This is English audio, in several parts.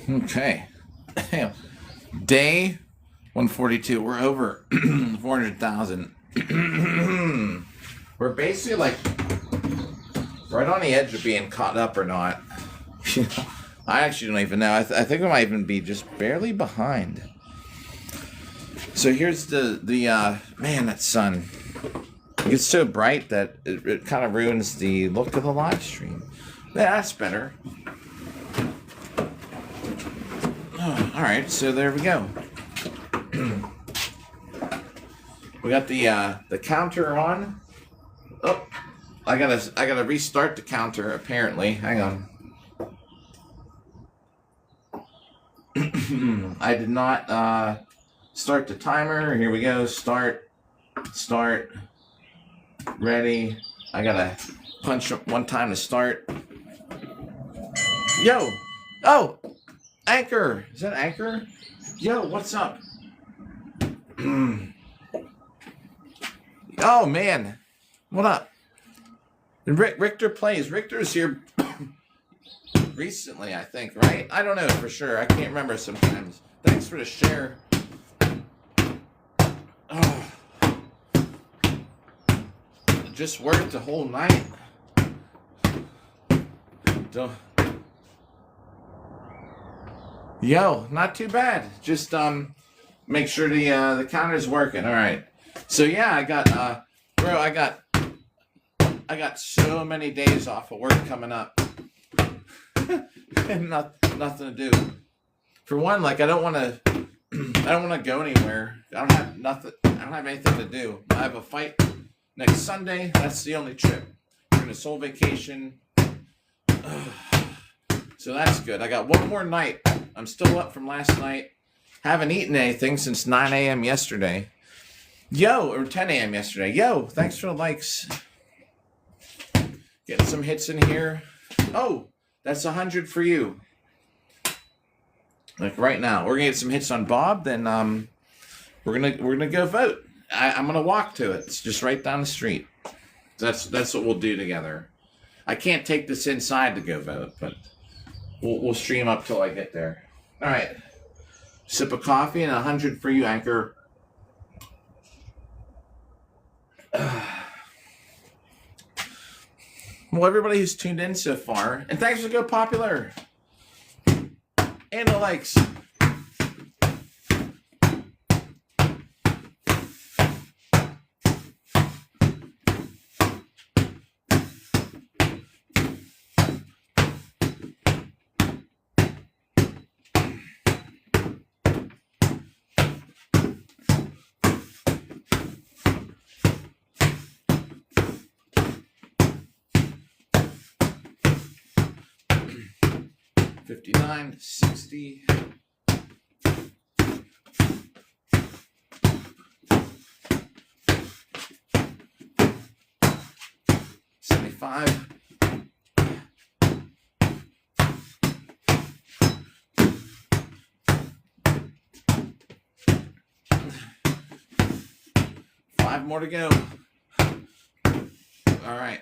Okay. Day 142. We're over 400,000. We're basically like right on the edge of being caught up or not. I actually don't even know. I think we might even be just barely behind. So here's the man, that sun. It gets so bright that it kind of ruins the look of the live stream. Yeah, that's better. Oh, all right, so there we go. We got the counter on. Oh, I gotta restart the counter apparently. Hang on. I did not start the timer. Here we go. Start. Ready. I gotta punch one time to start. Yo! Oh! Anchor! Is that Anchor? Yo, what's up? Oh, man. What up? Richter plays. Richter's here recently, I think, right? I don't know for sure. I can't remember sometimes. Thanks for the share. Oh. Just worked the whole night. Yo, not too bad. Just make sure the counter's working. All right. So yeah, I got so many days off of work coming up. And nothing to do. For one, like I don't want to go anywhere. I don't have anything to do. I have a fight next Sunday. That's the only trip. We're gonna Soul Vacation. So that's good. I got one more night. I'm still up from last night. Haven't eaten anything since 9 a.m. yesterday. Yo, or 10 a.m. yesterday. Yo, thanks for the likes. Getting some hits in here. Oh, that's 100 for you. Like right now, we're gonna get some hits on Bob. Then we're gonna go vote. I'm gonna walk to it. It's just right down the street. That's what we'll do together. I can't take this inside to go vote, but we'll stream up till I get there. All right. Sip of coffee and 100 for you, Anchor. Well, everybody who's tuned in so far, and thanks for Go Popular and the likes. $59, $60. $75. Five more to go. All right.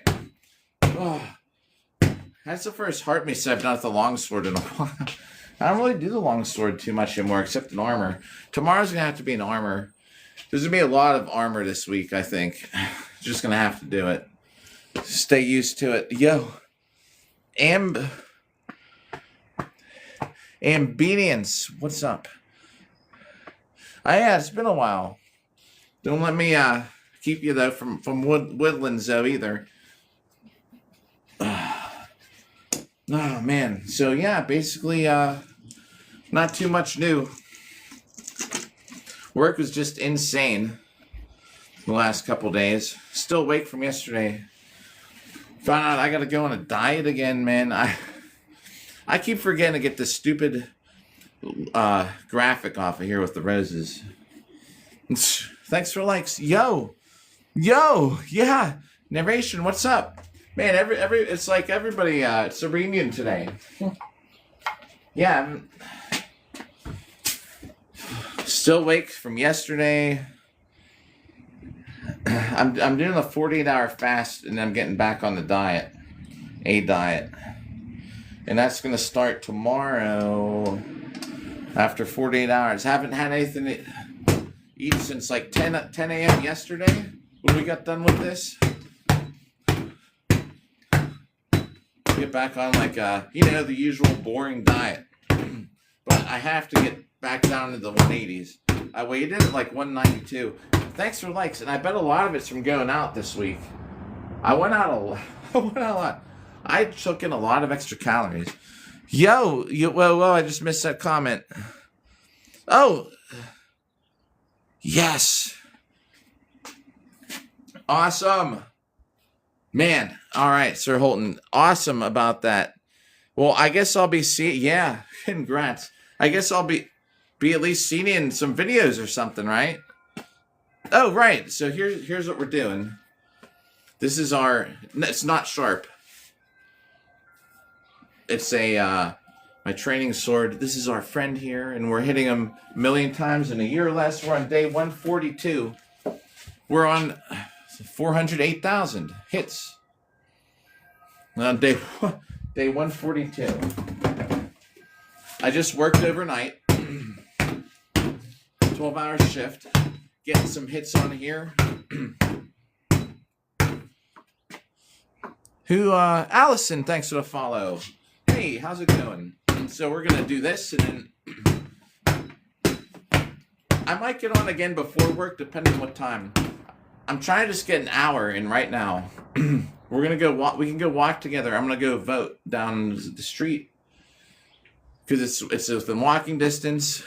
Oh. That's the first heart mace I've done with the longsword in a while. I don't really do the longsword too much anymore, except in armor. Tomorrow's going to have to be in armor. There's going to be a lot of armor this week, I think. Just going to have to do it. Stay used to it. Yo. Ambedience. What's up? Yeah, it's been a while. Don't let me keep you, though, from Woodlands, though, either. Oh, man. So, yeah, basically, not too much new. Work was just insane the last couple days. Still awake from yesterday. Found out I got to go on a diet again, man. I keep forgetting to get this stupid graphic off of here with the roses. Thanks for likes. Yo, yeah. Narration, what's up? Man, it's like everybody, it's a reunion today. Yeah, I'm still awake from yesterday. I'm doing a 48-hour fast, and I'm getting back on the diet. And that's going to start tomorrow after 48 hours. Haven't had anything to eat since like 10 a.m. yesterday when we got done with this. Get back on like, the usual boring diet. But I have to get back down to the 180s. I weighed in at like 192. Thanks for likes. And I bet a lot of it's from going out this week. I went out a lot. I took in a lot of extra calories. Whoa, I just missed that comment. Oh, yes. Awesome. Man, all right, Sir Holton. Awesome about that. Well, I guess I'll be yeah, congrats. I guess I'll be at least seen in some videos or something, right? Oh, right. So here's what we're doing. This is it's not sharp. It's my training sword. This is our friend here, and we're hitting him a million times in a year or less. We're on day 142. We're on 408,000 hits. On day 142. I just worked overnight. 12-hour shift. Getting some hits on here. Allison, thanks for the follow. Hey, how's it going? So we're going to do this, and then I might get on again before work, depending on what time. I'm trying to just get an hour in right now. We're going to go walk. We can go walk together. I'm going to go vote down the street because it's within walking distance.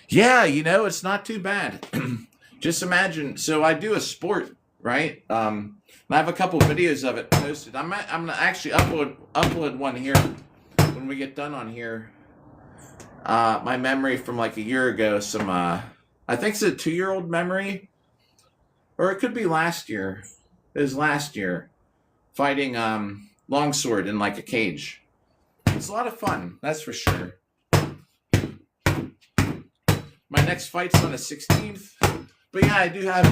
Yeah, it's not too bad. Just imagine. So I do a sport, right? And I have a couple videos of it posted. I'm gonna actually upload one here when we get done on here. My memory from like a year ago. Some I think it's a 2-year-old memory, or it could be last year. It was last year, fighting longsword in like a cage. It's a lot of fun, that's for sure. My next fight's on the 16th. But yeah, I do have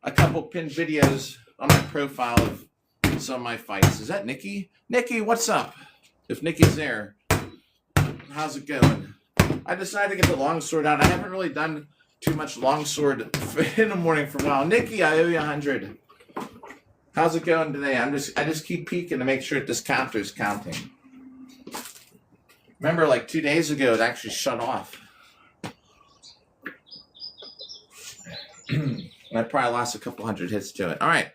a couple pinned videos on my profile of some of my fights. Is that Nikki? Nikki, what's up? If Nikki's there, how's it going? I decided to get the longsword out. I haven't really done too much longsword in the morning for a while. Nikki, I owe you 100. How's it going today? I just keep peeking to make sure that this counter is counting. Remember, like 2 days ago, it actually shut off. And I probably lost a couple hundred hits to it. All right,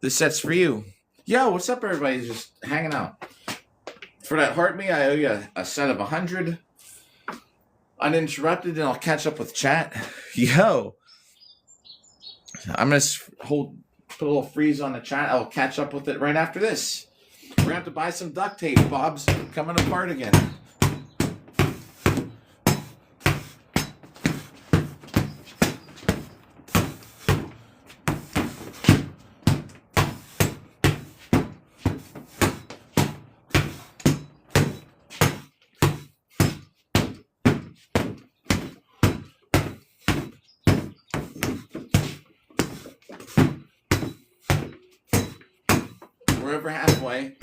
this set's for you. Yo, what's up, everybody? Just hanging out. For that heart me, I owe you a set of 100. Uninterrupted, and I'll catch up with chat. Yo, I'm gonna put a little freeze on the chat. I'll catch up with it right after this. We're gonna have to buy some duct tape. Bob's coming apart again. We're over halfway.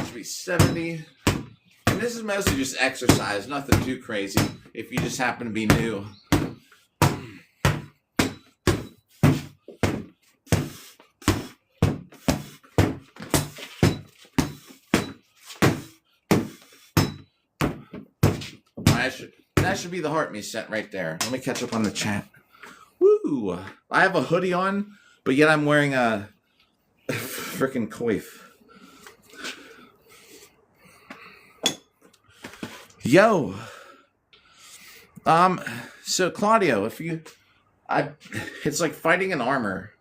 Should be 70. And this is mostly just exercise, nothing too crazy if you just happen to be new. That should be the heart me set right there. Let me catch up on the chat. Woo! I have a hoodie on, but yet I'm wearing a freaking coif. Yo. So Claudio, it's like fighting in armor.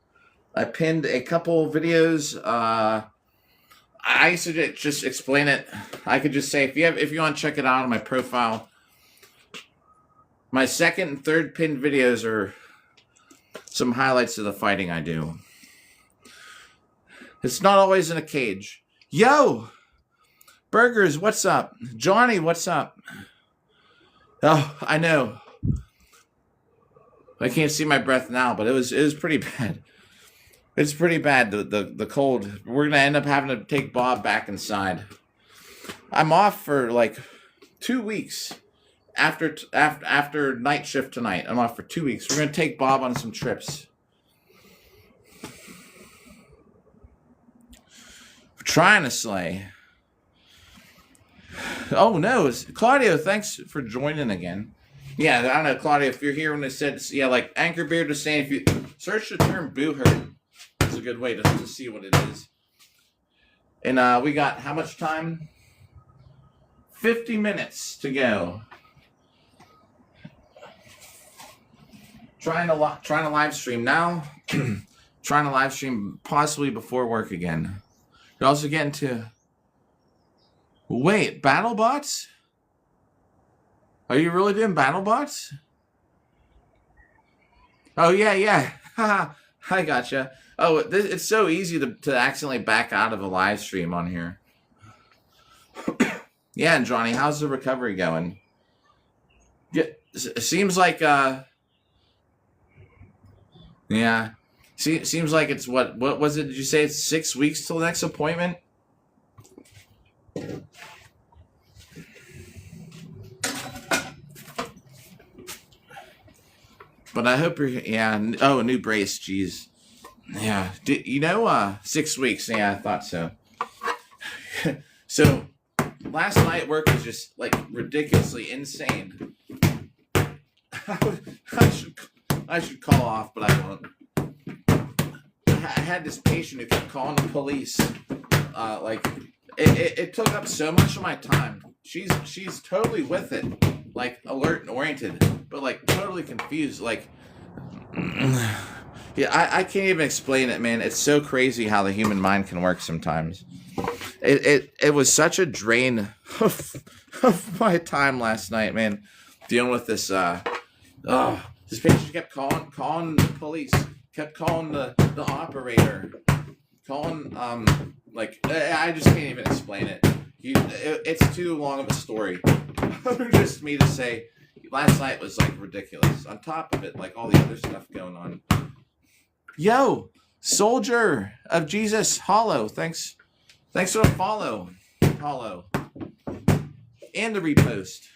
I pinned a couple videos. I used to just explain it. I could just say if you want to check it out on my profile. My second and third pinned videos are some highlights of the fighting I do. It's not always in a cage. Yo! Burgers, what's up? Johnny, what's up? Oh, I know. I can't see my breath now, but it was pretty bad. It's pretty bad, the cold. We're going to end up having to take Bob back inside. I'm off for like 2 weeks after night shift tonight. I'm off for 2 weeks. We're going to take Bob on some trips. We're trying to slay. Oh, no. Claudio, thanks for joining again. Yeah, I don't know, Claudio, if you're here when it said, yeah, like Anchor Beard was saying, if you search the term boo hurt, it's a good way to see what it is. And we got how much time? 50 minutes to go. Trying to live stream now. Trying to live stream possibly before work again. You're also getting to... Wait, BattleBots? Are you really doing BattleBots? Oh, yeah. Haha, I gotcha. Oh, it's so easy to accidentally back out of a live stream on here. Yeah, and Johnny, how's the recovery going? It seems like, yeah. Seems like it's what was it? Did you say it's 6 weeks till the next appointment? But I hope you're, yeah. Oh, a new brace, jeez. Yeah. 6 weeks. Yeah, I thought so. So, last night work was just, like, ridiculously insane. I should call off, but I won't. I had this patient who kept calling the police. It took up so much of my time. She's totally with it. Like, alert and oriented, but, like, totally confused. Like, yeah, I can't even explain it, man. It's so crazy how the human mind can work sometimes. It was such a drain of my time last night, man, dealing with this. This patient kept calling the police, kept calling the operator, calling I just can't even explain it. It's too long of a story. Just me to say, last night was like ridiculous. On top of it, like all the other stuff going on. Yo, Soldier of Jesus, Hollow, thanks for the follow, Hollow, and the repost.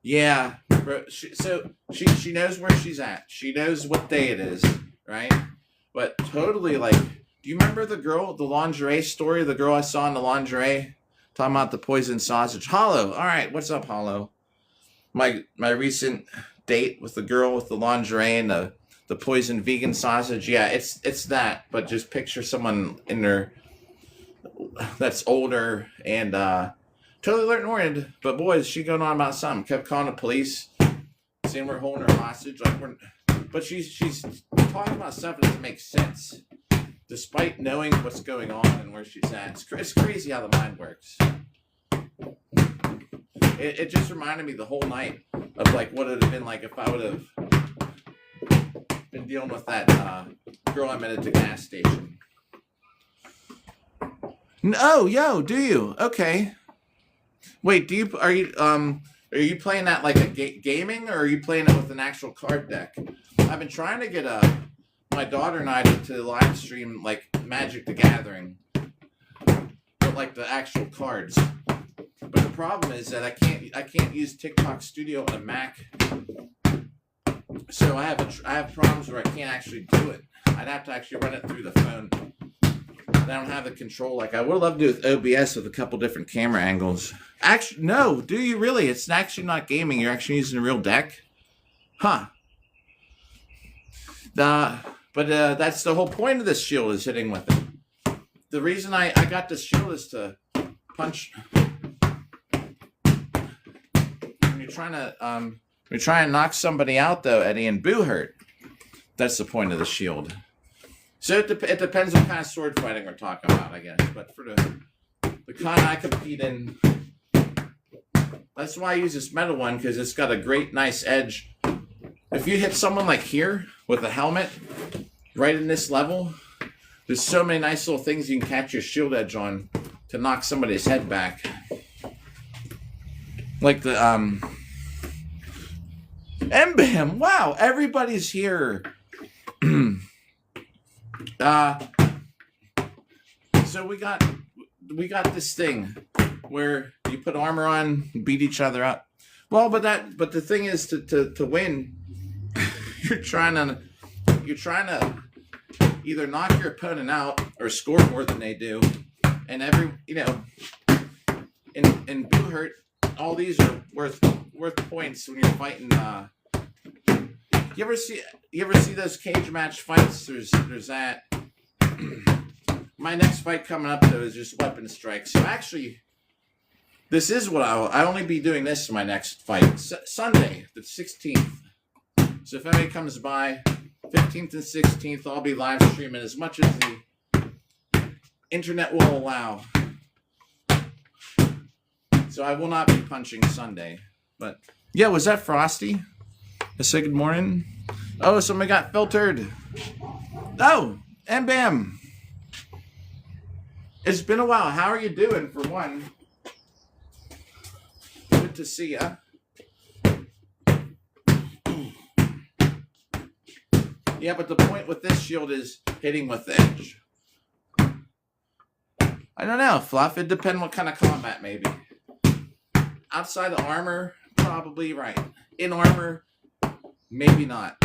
Yeah, bro. She knows where she's at. She knows what day it is, right? But totally, like, do you remember the lingerie story? The girl I saw in the lingerie, talking about the poison sausage. Hollow. All right, what's up, Hollow? My recent date with the girl with the lingerie and the poison vegan sausage. Yeah, it's that. But just picture someone in there that's older and totally alert and oriented. But boy, is she going on about something. Kept calling the police, saying we're holding her hostage. But she's talking about stuff that doesn't make sense, despite knowing what's going on and where she's at. It's crazy how the mind works. It just reminded me the whole night of like what it would have been like if I would have been dealing with that girl I met at the gas station. Oh, yo, do you? Okay. Wait, are you playing that like a gaming, or are you playing it with an actual card deck? I've been trying to get my daughter and I to live stream like Magic the Gathering, but like the actual cards. But the problem is that I can't use TikTok Studio on a Mac, so I have problems where I can't actually do it. I'd have to actually run it through the phone. I don't have the control like I would love to do with OBS with a couple different camera angles. Actually, no, do you really? It's actually not gaming. You're actually using a real deck, huh? But that's the whole point of this shield, is hitting with it. The reason I got this shield is to punch. When you're trying to knock somebody out, though, Eddie, and boo hurt. That's the point of the shield. So it depends what kind of sword fighting we're talking about, I guess. But for the kind I compete in, that's why I use this metal one, because it's got a great, nice edge. If you hit someone like here with a helmet, right in this level, there's so many nice little things you can catch your shield edge on to knock somebody's head back. Like And bam! Wow, everybody's here. So we got this thing where you put armor on, beat each other up. Well, but the thing is to win, you're trying to either knock your opponent out or score more than they do. And in Boo Hurt, all these are worth points when you're fighting. You ever see those cage match fights? There's that. My next fight coming up though is just weapon strikes. So actually, this is what I'll only be doing this in my next fight. Sunday, the 16th. So if anybody comes by, 15th and 16th, I'll be live streaming as much as the internet will allow. So I will not be punching Sunday. But yeah, was that Frosty? I said good morning. Oh, somebody got filtered. Oh, and bam. It's been a while. How are you doing, for one? Good to see ya. Yeah, but the point with this shield is hitting with edge. I don't know, Fluff. It depends what kind of combat, maybe. Outside the armor, probably right. In armor, maybe not.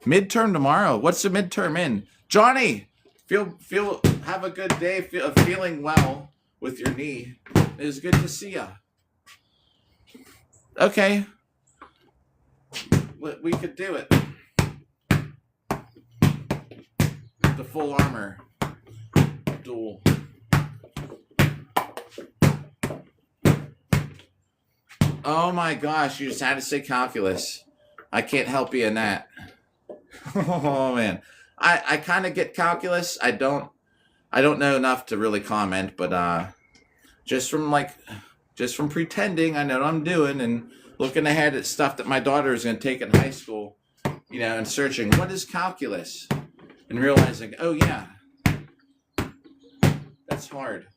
Midterm tomorrow. What's the midterm in? Johnny, have a good day. Feeling well with your knee. It is good to see ya. Okay. We could do it. The full armor duel. Oh my gosh, you just had to say calculus. I can't help you in that. Oh man. I kind of get calculus. I don't know enough to really comment, but just from pretending I know what I'm doing and looking ahead at stuff that my daughter is going to take in high school, and searching what is calculus and realizing, oh yeah, that's hard.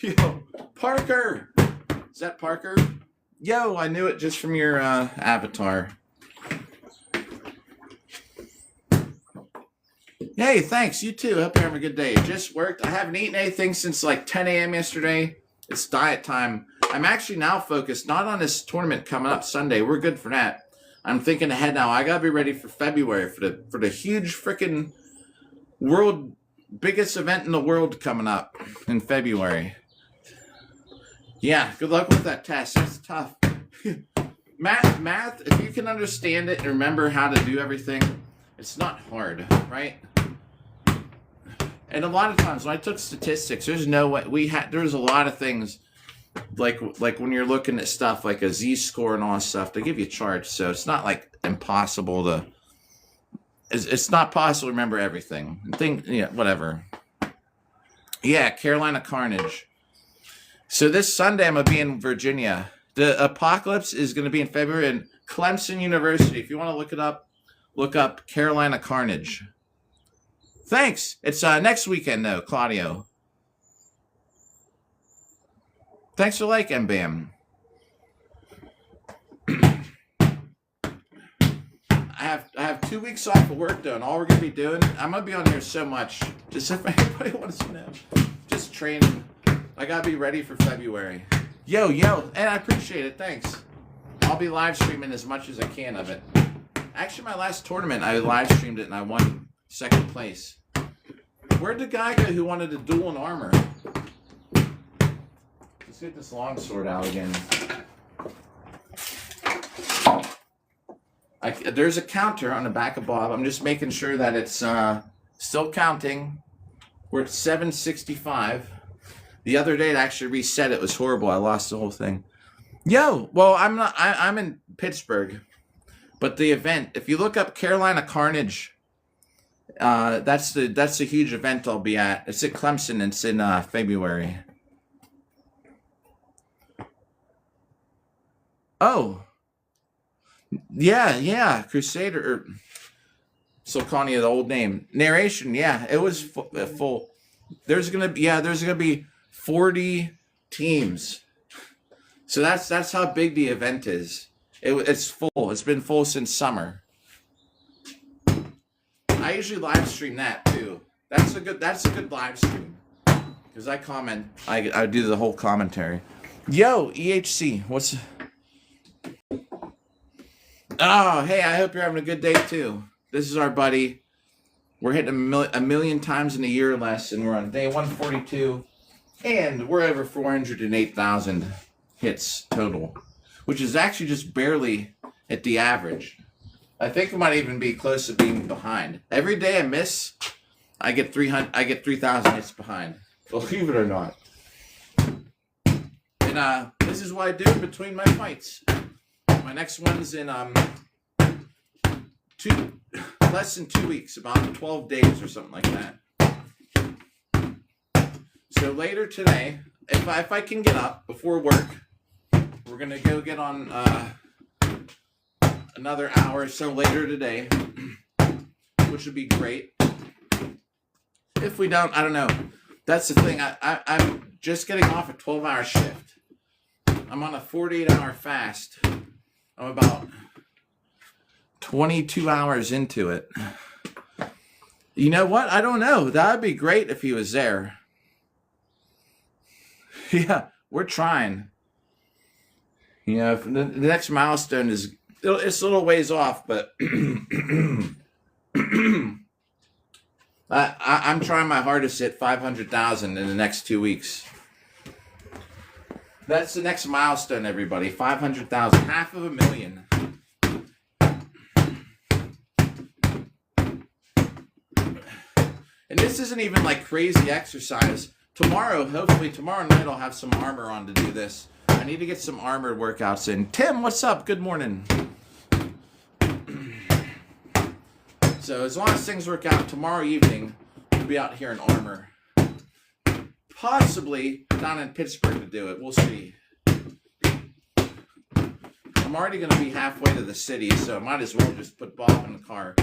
Yo, Parker, is that Parker? Yo, I knew it just from your avatar. Hey, thanks. You too. Hope you're having a good day. Just worked. I haven't eaten anything since like 10 a.m. yesterday. It's diet time. I'm actually now focused not on this tournament coming up Sunday. We're good for that. I'm thinking ahead now. I gotta be ready for February for the huge freaking biggest event in the world coming up in February. Yeah, good luck with that test. That's tough. Math, if you can understand it and remember how to do everything, it's not hard, right? And a lot of times when I took statistics, there's no way there's a lot of things like when you're looking at stuff like a Z-score and all that stuff, they give you charts, so it's not like impossible to. It's not possible to remember everything. Whatever. Yeah, Carolina Carnage. So this Sunday I'm gonna be in Virginia. The Apocalypse is gonna be in February in Clemson University. If you want to look it up, look up Carolina Carnage. Thanks. It's next weekend though, Claudio. Thanks for liking, Bam. I have 2 weeks off of work though, and all we're gonna be doing, I'm gonna be on here so much. Just if anybody wants to know, just training. I gotta be ready for February. Yo, and I appreciate it. Thanks. I'll be live streaming as much as I can of it. Actually, my last tournament, I live streamed it and I won second place. Where'd the guy go who wanted to duel in armor? Let's get this longsword out again. There's a counter on the back of Bob. I'm just making sure that it's still counting. We're at 765. The other day it actually reset. It was horrible. I lost the whole thing. Yo, well, I'm in Pittsburgh. But the event, if you look up Carolina Carnage, that's the huge event I'll be at. It's at Clemson. It's in February. Oh. Yeah, Crusader. Or still calling you the old name. Narration, yeah, it was full. There's gonna be 40 teams. So that's how big the event is. It's full. It's been full since summer. I usually live stream that too. That's a good live stream. Because I comment. I do the whole commentary. Yo, EHC, what's... Oh, hey, I hope you're having a good day too. This is our buddy. We're hitting a million times in a year or less, and we're on day 142. And we're over 408,000 hits total, which is actually just barely at the average. I think we might even be close to being behind. Every day I miss, I get 3,000 hits behind. Believe it or not. And this is what I do between my fights. My next one's in less than 2 weeks, about 12 days or something like that. So later today, if I can get up before work, we're gonna go get on another hour or so later today, which would be great. If we don't, I don't know. That's the thing. I'm just getting off a 12-hour shift. I'm on a 48-hour fast. I'm about 22 hours into it. You know what? I don't know. That would be great if he was there. Yeah, we're trying. You know, the next milestone is, it's a little ways off, but I'm trying my hardest to hit 500,000 in the next 2 weeks. That's the next milestone, everybody. 500,000, 500,000. And this isn't even like crazy exercise. Hopefully tomorrow night, I'll have some armor on to do this. I need to get some armored workouts in. Tim, what's up? Good morning. So as long as things work out, tomorrow evening, we'll be out here in armor. Possibly down in Pittsburgh to do it. We'll see. I'm already going to be halfway to the city, so I might as well just put Bob in the car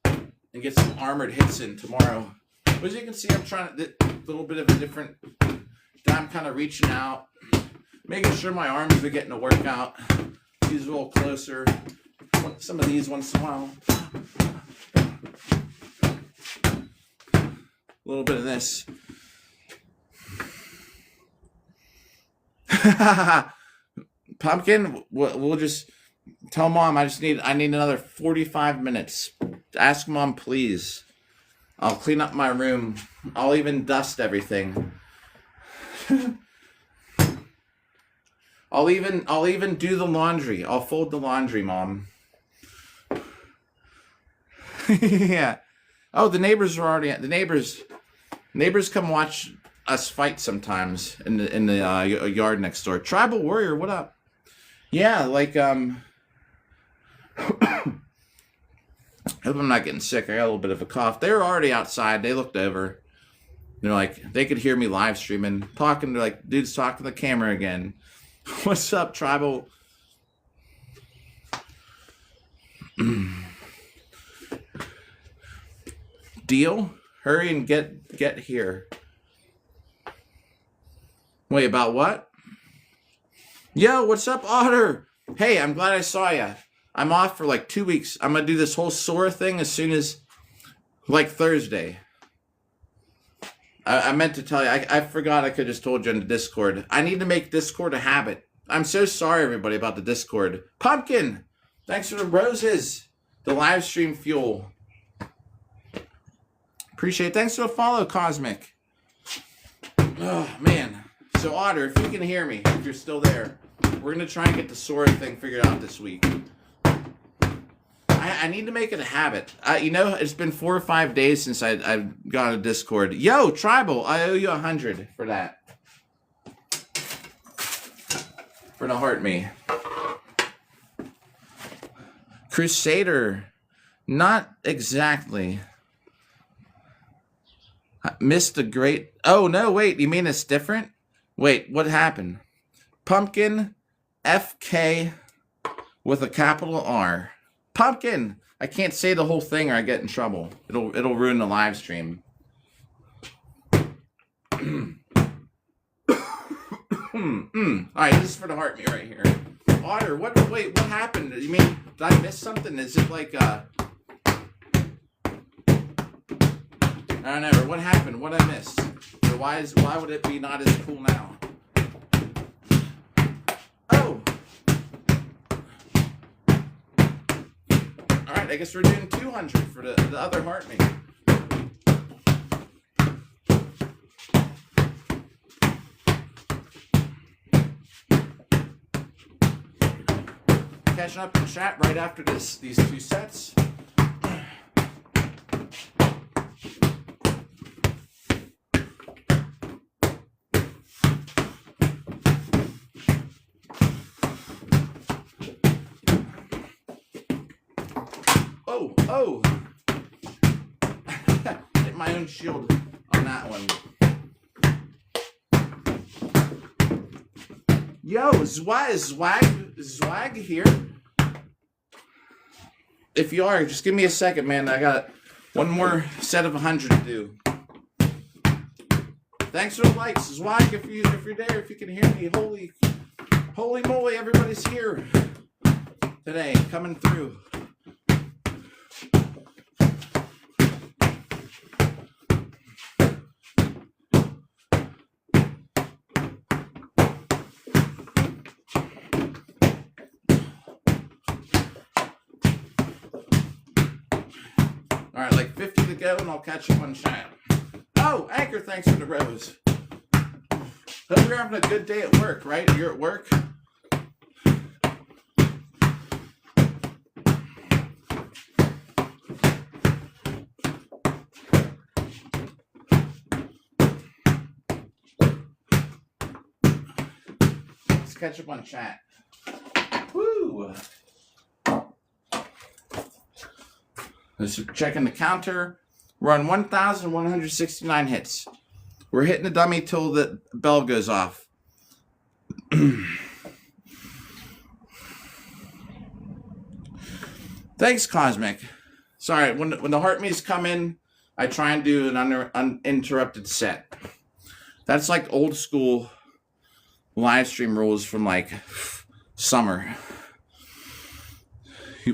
and get some armored hits in tomorrow. But as you can see, I'm trying a little bit of a different... I'm kind of reaching out, making sure my arms are getting a workout. These a little closer. Some of these once in a while. A little bit of this. Pumpkin, we'll just tell Mom I need another 45 minutes. Ask Mom, please. I'll clean up my room. I'll even dust everything. I'll even do the laundry. I'll fold the laundry, Mom. Yeah. Oh, the neighbors are already the neighbors come watch us fight sometimes in the yard next door. Tribal Warrior, what up? Yeah, like hope I'm not getting sick. I got a little bit of a cough. They were already outside. They looked over. They're like, they could hear me live streaming, talking to like dudes talking to the camera again. What's up, Tribal? Deal? Hurry and get here. Wait, about what? Yo, what's up, Otter? Hey, I'm glad I saw ya. I'm off for like 2 weeks. I'm gonna do this whole Sora thing as soon as like Thursday. I meant to tell you. I forgot I could have just told you on the Discord. I need to make Discord a habit. I'm so sorry, everybody, about the Discord. Pumpkin, thanks for the roses. The live stream fuel. Appreciate it. Thanks for the follow, Cosmic. Oh, man. So, Otter, if you can hear me, if you're still there, we're going to try and get the Sora thing figured out this week. I need to make it a habit. You know, it's been 4 or 5 days since I've gone to Discord. Yo, Tribal, I owe you 100 for that. For the heart me. Crusader. Not exactly. I missed the great... Oh, no, wait. You mean it's different? Wait, what happened? Pumpkin FK with a capital R. Pumpkin! I can't say the whole thing or I get in trouble. It'll ruin the live stream. All right, this is for the heartbeat right here. Otter, wait, what happened? You mean, did I miss something? Is it like, I don't know, or what happened? What I missed? Or why would it be not as cool now? Oh! Alright, I guess we're doing 200 for the other heartbeat. Catching up in chat right after these 2 sets. Oh! Hit my own shield on that one. Yo, Zwag here. If you are, just give me a second, man. I got one more set of 100 to do. Thanks for the likes, Zwag. If you're there, if you can hear me, holy moly, everybody's here today, coming through. All right, like 50 to go, and I'll catch up on chat. Oh, Anchor, thanks for the rose. Hope you're having a good day at work, right? You're at work? Let's catch up on chat. Woo! Just checking the counter. We're on 1,169 hits. We're hitting the dummy till the bell goes off. Thanks, Cosmic. Sorry, when the heart meets come in, I try and do an uninterrupted set. That's like old school live stream rules from like summer.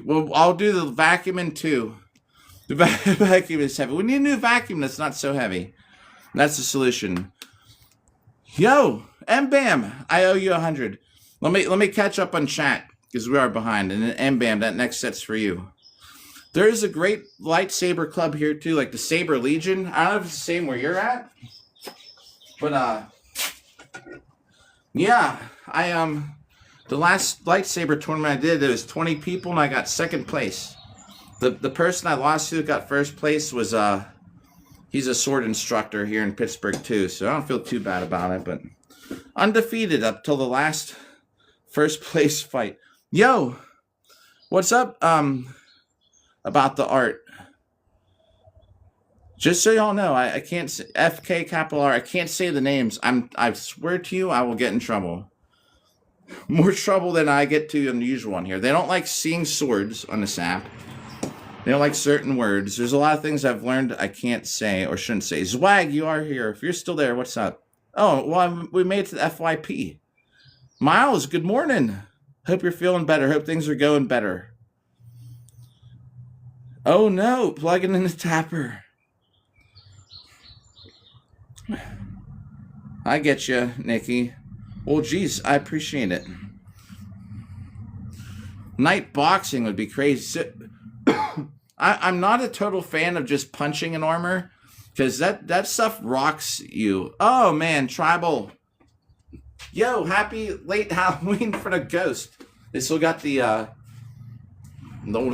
Well, I'll do the vacuuming too. The vacuum is heavy. We need a new vacuum that's not so heavy. That's the solution. Yo, M-Bam, I owe you 100. Let me catch up on chat because we are behind. And then M-Bam, that next set's for you. There is a great lightsaber club here too, like the Saber Legion. I don't know if it's the same where you're at, but yeah, the last lightsaber tournament I did, there was 20 people and I got second place. The person I lost to got first place was he's a sword instructor here in Pittsburgh too, so I don't feel too bad about it, but undefeated up till the last first place fight. Yo, what's up about the art? Just so y'all know, I can't say FK capital R, I can't say the names. I swear to you I will get in trouble. More trouble than I get to in the usual one here. They don't like seeing swords on this app. They don't like certain words. There's a lot of things I've learned I can't say or shouldn't say. Zwag, you are here. If you're still there, what's up? Oh, well, we made it to the FYP. Miles, good morning. Hope you're feeling better. Hope things are going better. Oh, no. Plugging in the tapper. I get you, Nikki. Well, geez, I appreciate it. Night boxing would be crazy. I'm not a total fan of just punching in armor because that stuff rocks you. Oh man, tribal. Yo, happy late Halloween for the ghost. They still got the old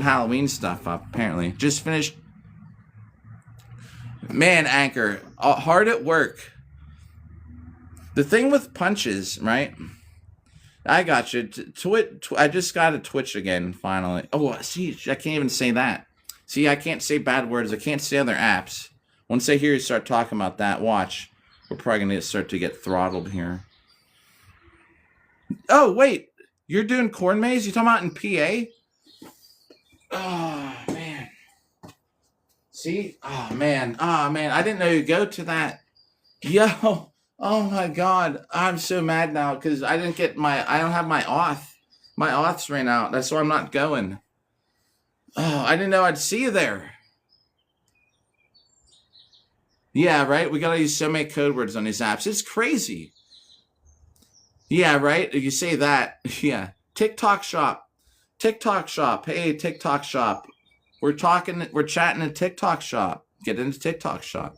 Halloween stuff up apparently. Just finished. Man, Anchor, hard at work. The thing with punches, right? I got you. I just got to Twitch again, finally. Oh, see, I can't even say that. See, I can't say bad words. I can't say other apps. Once I hear you start talking about that, watch. We're probably going to start to get throttled here. Oh, wait. You're doing corn maze? You talking about in PA? Oh, man. See? Oh, man. I didn't know you go to that. Yo. Oh my god, I'm so mad now because I don't have my auth. My auths ran out. That's why I'm not going. Oh, I didn't know I'd see you there. Yeah, right? We gotta use so many code words on these apps. It's crazy. Yeah, right? You say that. Yeah. TikTok shop. TikTok shop. Hey, TikTok shop. We're chatting in TikTok shop. Get into TikTok shop.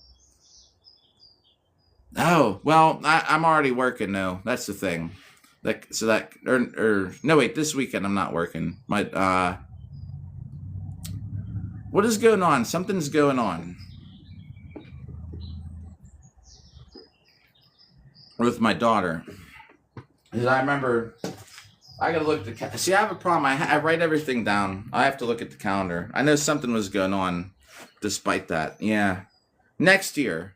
Oh, well, I'm already working though. That's the thing. No wait, this weekend I'm not working. What is going on? Something's going on with my daughter. Because I remember I gotta look at see, I have a problem. I write everything down. I have to look at the calendar. I know something was going on despite that. Yeah. Next year.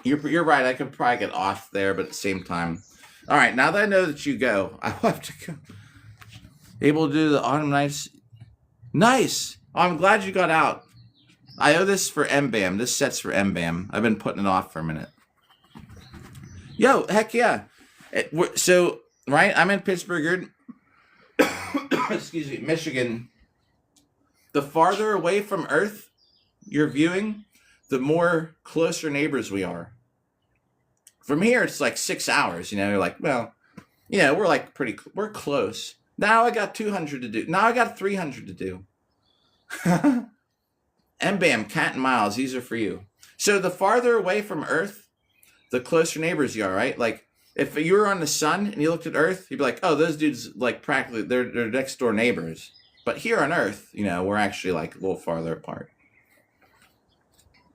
You're right. I could probably get off there, but at the same time. All right, now that I know that you go, I will have to go. Able to do the autumn nights. Nice. Oh, I'm glad you got out. I owe this for MBAM. This set's for MBAM. I've been putting it off for a minute. Yo, heck yeah. So, right, I'm in Pittsburgh. Excuse me, Michigan. The farther away from Earth you're viewing, the more closer neighbors we are. From here, it's like 6 hours. You're like, well, we're like we're close. Now I got 200 to do. Now I got 300 to do. And bam, cat and miles. These are for you. So the farther away from Earth, the closer neighbors you are, right? Like if you were on the sun and you looked at Earth, you'd be like, oh, those dudes like practically they're next door neighbors. But here on Earth, we're actually like a little farther apart.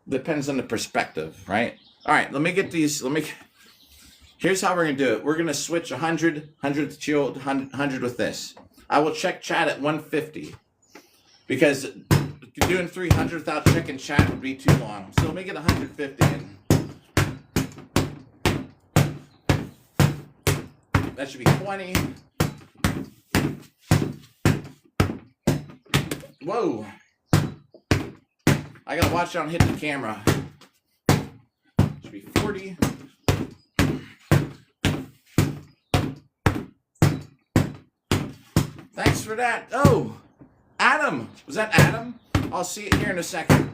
Depends on the perspective, right? All right, let me get these. Here's how we're going to do it. We're going to switch 100 with Chill, 100 with this. I will check chat at 150 because doing 300 without checking chat would be too long. So let me get 150 in. That should be 20. Whoa. I gotta watch out and hit the camera. Should be 40. Thanks for that. Oh, Adam. Was that Adam? I'll see it here in a second.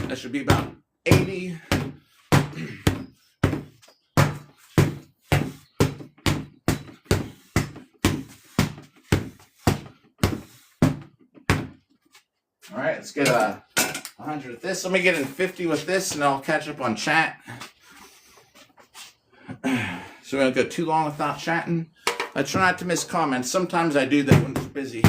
That should be about 80. All right, let's get 100 with this. Let me get in 50 with this, and I'll catch up on chat. So we don't go too long without chatting. I try not to miss comments. Sometimes I do that when it's busy.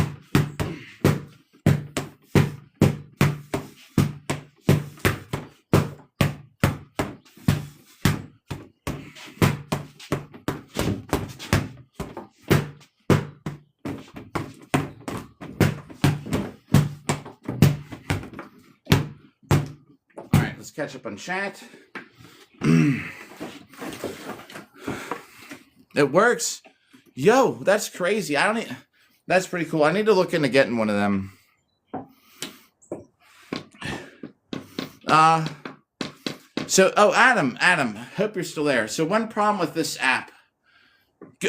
Let's catch up on chat. It works. Yo, that's crazy. That's pretty cool. I need to look into getting one of them. Adam, hope you're still there. So one problem with this app.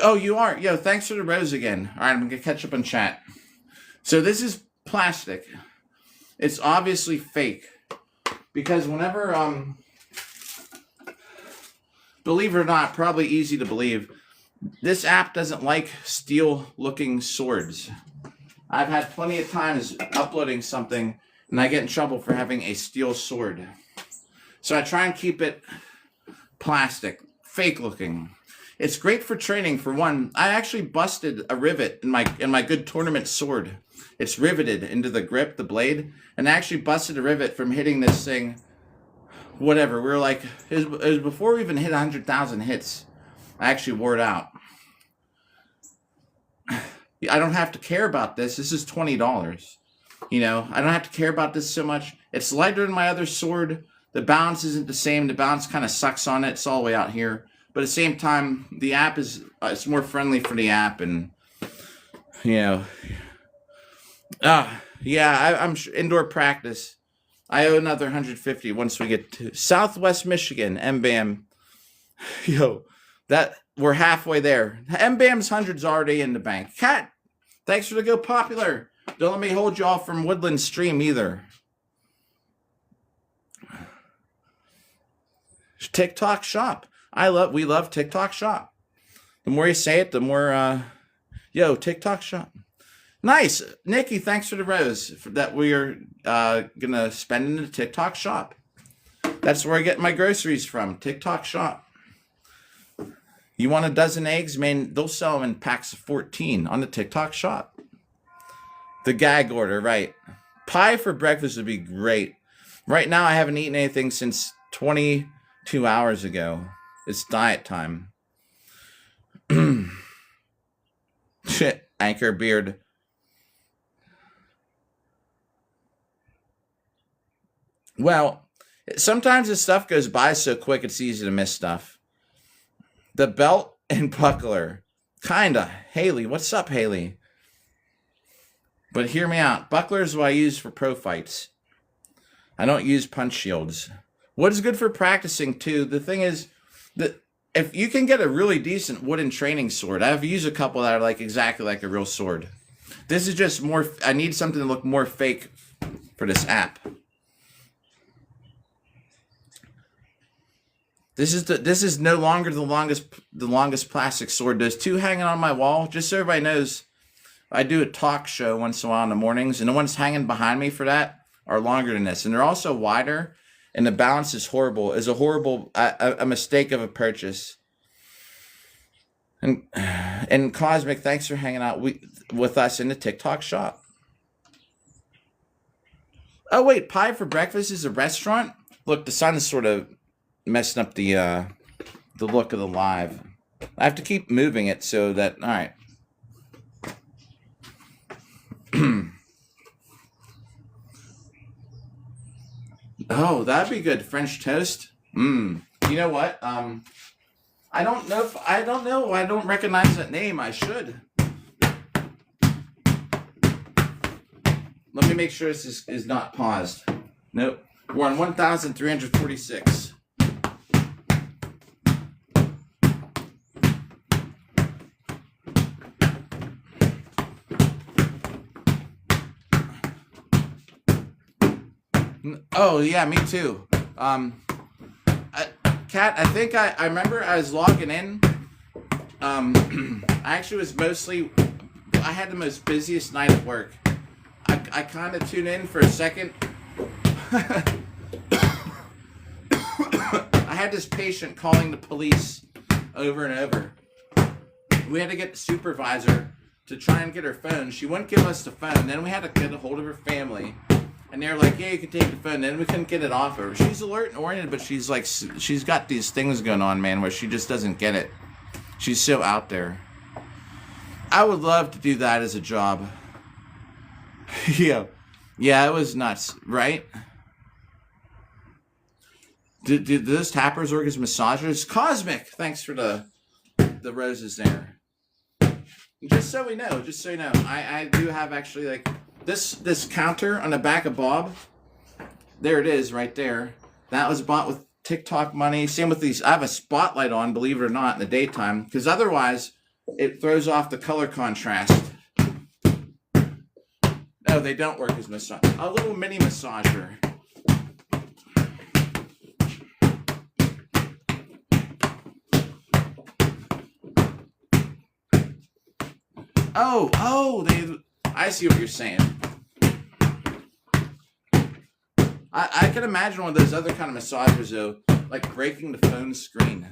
Oh, you are. Yo, thanks for the rose again. All right, I'm going to catch up on chat. So this is plastic. It's obviously fake. Because whenever, believe it or not, probably easy to believe, this app doesn't like steel-looking swords. I've had plenty of times uploading something, and I get in trouble for having a steel sword. So I try and keep it plastic, fake-looking. It's great for training, for one. I actually busted a rivet in my good tournament sword. It's riveted into the grip, the blade, and I actually busted a rivet from hitting this thing. Whatever, we were like, it was before we even hit 100,000 hits. I actually wore it out. I don't have to care about this. This is $20. I don't have to care about this so much. It's lighter than my other sword. The balance isn't the same. The balance kind of sucks on it. It's all the way out here. But at the same time, the app is it's more friendly for the app, and you know, I'm sure indoor practice. I owe another 150 once we get to Southwest Michigan, MBAM. Yo, that we're halfway there. MBAM's hundreds already in the bank. Cat, thanks for the Go Popular. Don't let me hold you off from Woodland Stream either. TikTok Shop. We love TikTok Shop. The more you say it, the more TikTok Shop. Nice. Nikki, thanks for the rose that we are gonna spend in the TikTok Shop. That's where I get my groceries from. TikTok Shop. You want a dozen eggs, man? They'll sell them in packs of 14 on the TikTok Shop. The gag order, right? Pie for breakfast would be great. Right now, I haven't eaten anything since 22 hours ago. It's diet time. Shit, Anchor Beard. Well, sometimes this stuff goes by so quick it's easy to miss stuff. The belt and buckler. Kinda. Haley, what's up, Haley? But hear me out. Buckler is what I use for pro fights. I don't use punch shields. What is good for practicing, too, the thing is that if you can get a really decent wooden training sword, I've used a couple that are like exactly like a real sword. This is just more, I need something to look more fake for this app. This is no longer the longest plastic sword. There's two hanging on my wall, just so everybody knows. I do a talk show once in a while in the mornings, and the ones hanging behind me for that are longer than this, and they're also wider. And the balance is horrible. Is a horrible a mistake of a purchase. And Cosmic, thanks for hanging out with us in the TikTok Shop. Oh wait, Pie for Breakfast is a restaurant. Look, the sun is sort of messing up the look of the live. I have to keep moving it so that all right. Oh, that'd be good. French toast. You know what? I don't know. I don't recognize that name. I should. Let me make sure this is not paused. Nope. We're on 1,346. Oh, yeah, me too. Kat, I think I remember I was logging in. I actually was I had the most busiest night at work. I kind of tuned in for a second. I had this patient calling the police over and over. We had to get the supervisor to try and get her phone. She wouldn't give us the phone. Then we had to get a hold of her family. And they were like, yeah, you can take the phone. Then we couldn't get it off her. She's alert and oriented, but she's got these things going on, man, where she just doesn't get it. She's so out there. I would love to do that as a job. Yeah, it was nuts, right? Did those tappers work as massagers? Cosmic, thanks for the roses there. Just so you know, I do have actually like this counter on the back of Bob. There it is, right there. That was bought with TikTok money. Same with these. I have a spotlight on, believe it or not, in the daytime, because otherwise it throws off the color contrast. No, they don't work as massage. A little mini massager. Oh, I see what you're saying. I can imagine one of those other kind of massagers though, like breaking the phone screen.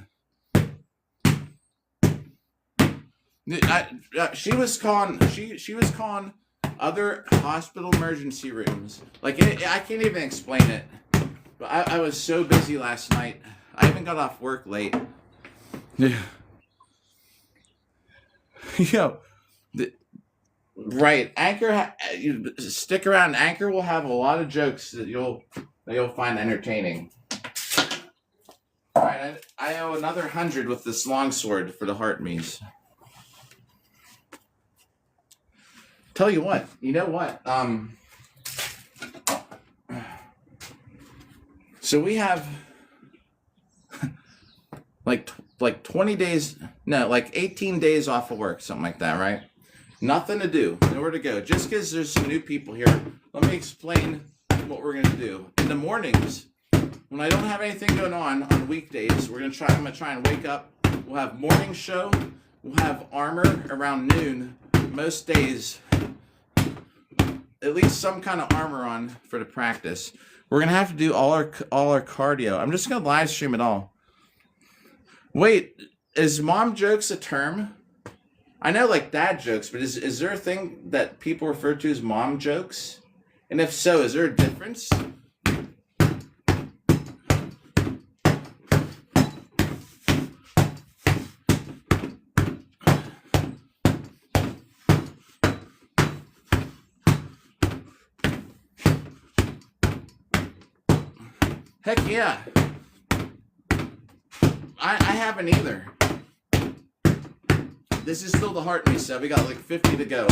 She was calling other hospital emergency rooms. Like I can't even explain it. But I was so busy last night. I even got off work late. Yeah. Yo. Right, Anchor. Stick around. Anchor will have a lot of jokes that you'll find entertaining. right, I owe another 100 with this longsword for the heart me's. Tell you what, you know what? So we have like 20 days, no, like 18 days off of work, something like that, right? Nothing to do, nowhere to go. Just because there's some new people here, let me explain what we're gonna do. In the mornings, when I don't have anything going on weekdays, I'm gonna try and wake up. We'll have morning show. We'll have armor around noon. Most days, at least some kind of armor on for the practice. We're gonna have to do all our cardio. I'm just gonna live stream it all. Wait, is mom jokes a term? I know like dad jokes, but is there a thing that people refer to as mom jokes? And if so, is there a difference? Heck yeah. I haven't either. This is still the heart me set. We got like 50 to go.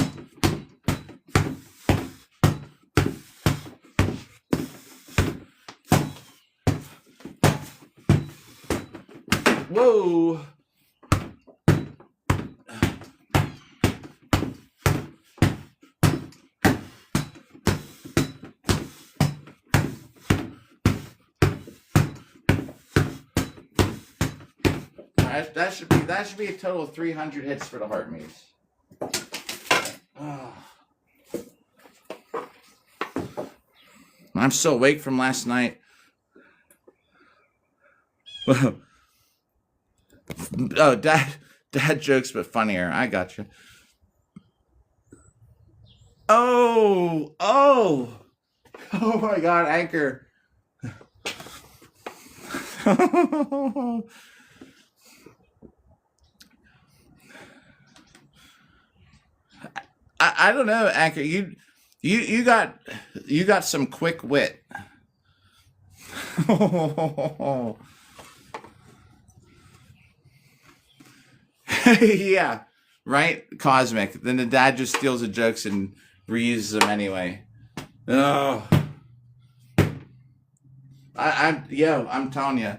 Whoa. That should be a total of 300 hits for the heart me's. Oh. I'm still awake from last night. Oh, dad jokes, but funnier. I got you. Oh my God, Anchor. I don't know, Anchor. You got some quick wit. Yeah, right? Cosmic. Then the dad just steals the jokes and reuses them anyway. Oh. I'm telling you.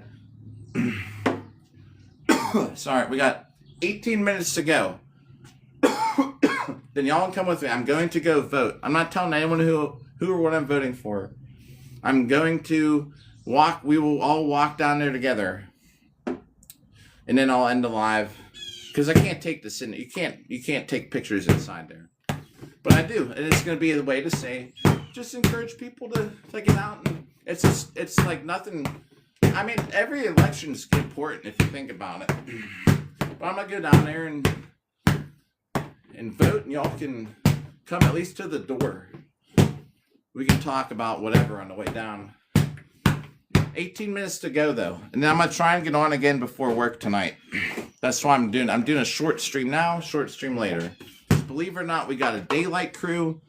Sorry, we got 18 minutes to go. Then y'all can come with me. I'm going to go vote. I'm not telling anyone who or what I'm voting for. I'm going to walk. We will all walk down there together, and then I'll end the live because I can't take this in. You can't take pictures inside there, but I do, and it's going to be a way to say, just encourage people to get out. And it's like nothing. I mean, every election's important if you think about it. But I'm gonna go down there and vote, and y'all can come at least to the door. We can talk about whatever on the way down. 18 minutes to go though, and then I'm gonna try and get on again before work tonight. That's what I'm doing. I'm doing a short stream now, short stream later. Believe it or not, we got a daylight crew,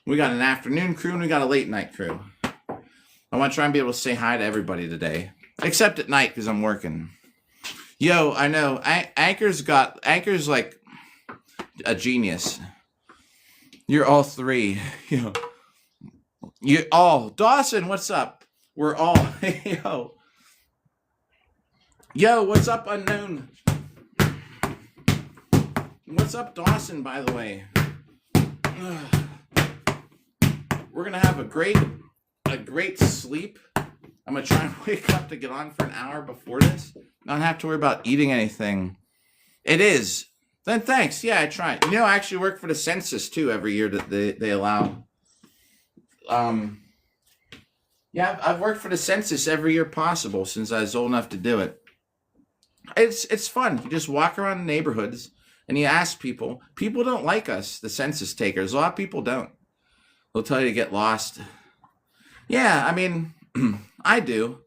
we got an afternoon crew, and we got a late night crew. I want to try and be able to say hi to everybody today, except at night because I'm working. Yo, I know Anchor's like a genius. You're all three. You all. Dawson, what's up? We're all. Yo, what's up, unknown? What's up, Dawson, by the way? We're gonna have a great sleep. I'm gonna try and wake up to get on for an hour before this. Not have to worry about eating anything. It is. Then thanks. Yeah, I try. I actually work for the census too every year that they allow. Yeah, I've worked for the census every year possible since I was old enough to do it. It's fun. You just walk around the neighborhoods and you ask people. People don't like us, the census takers. A lot of people don't. They'll tell you to get lost. Yeah, I mean, I do.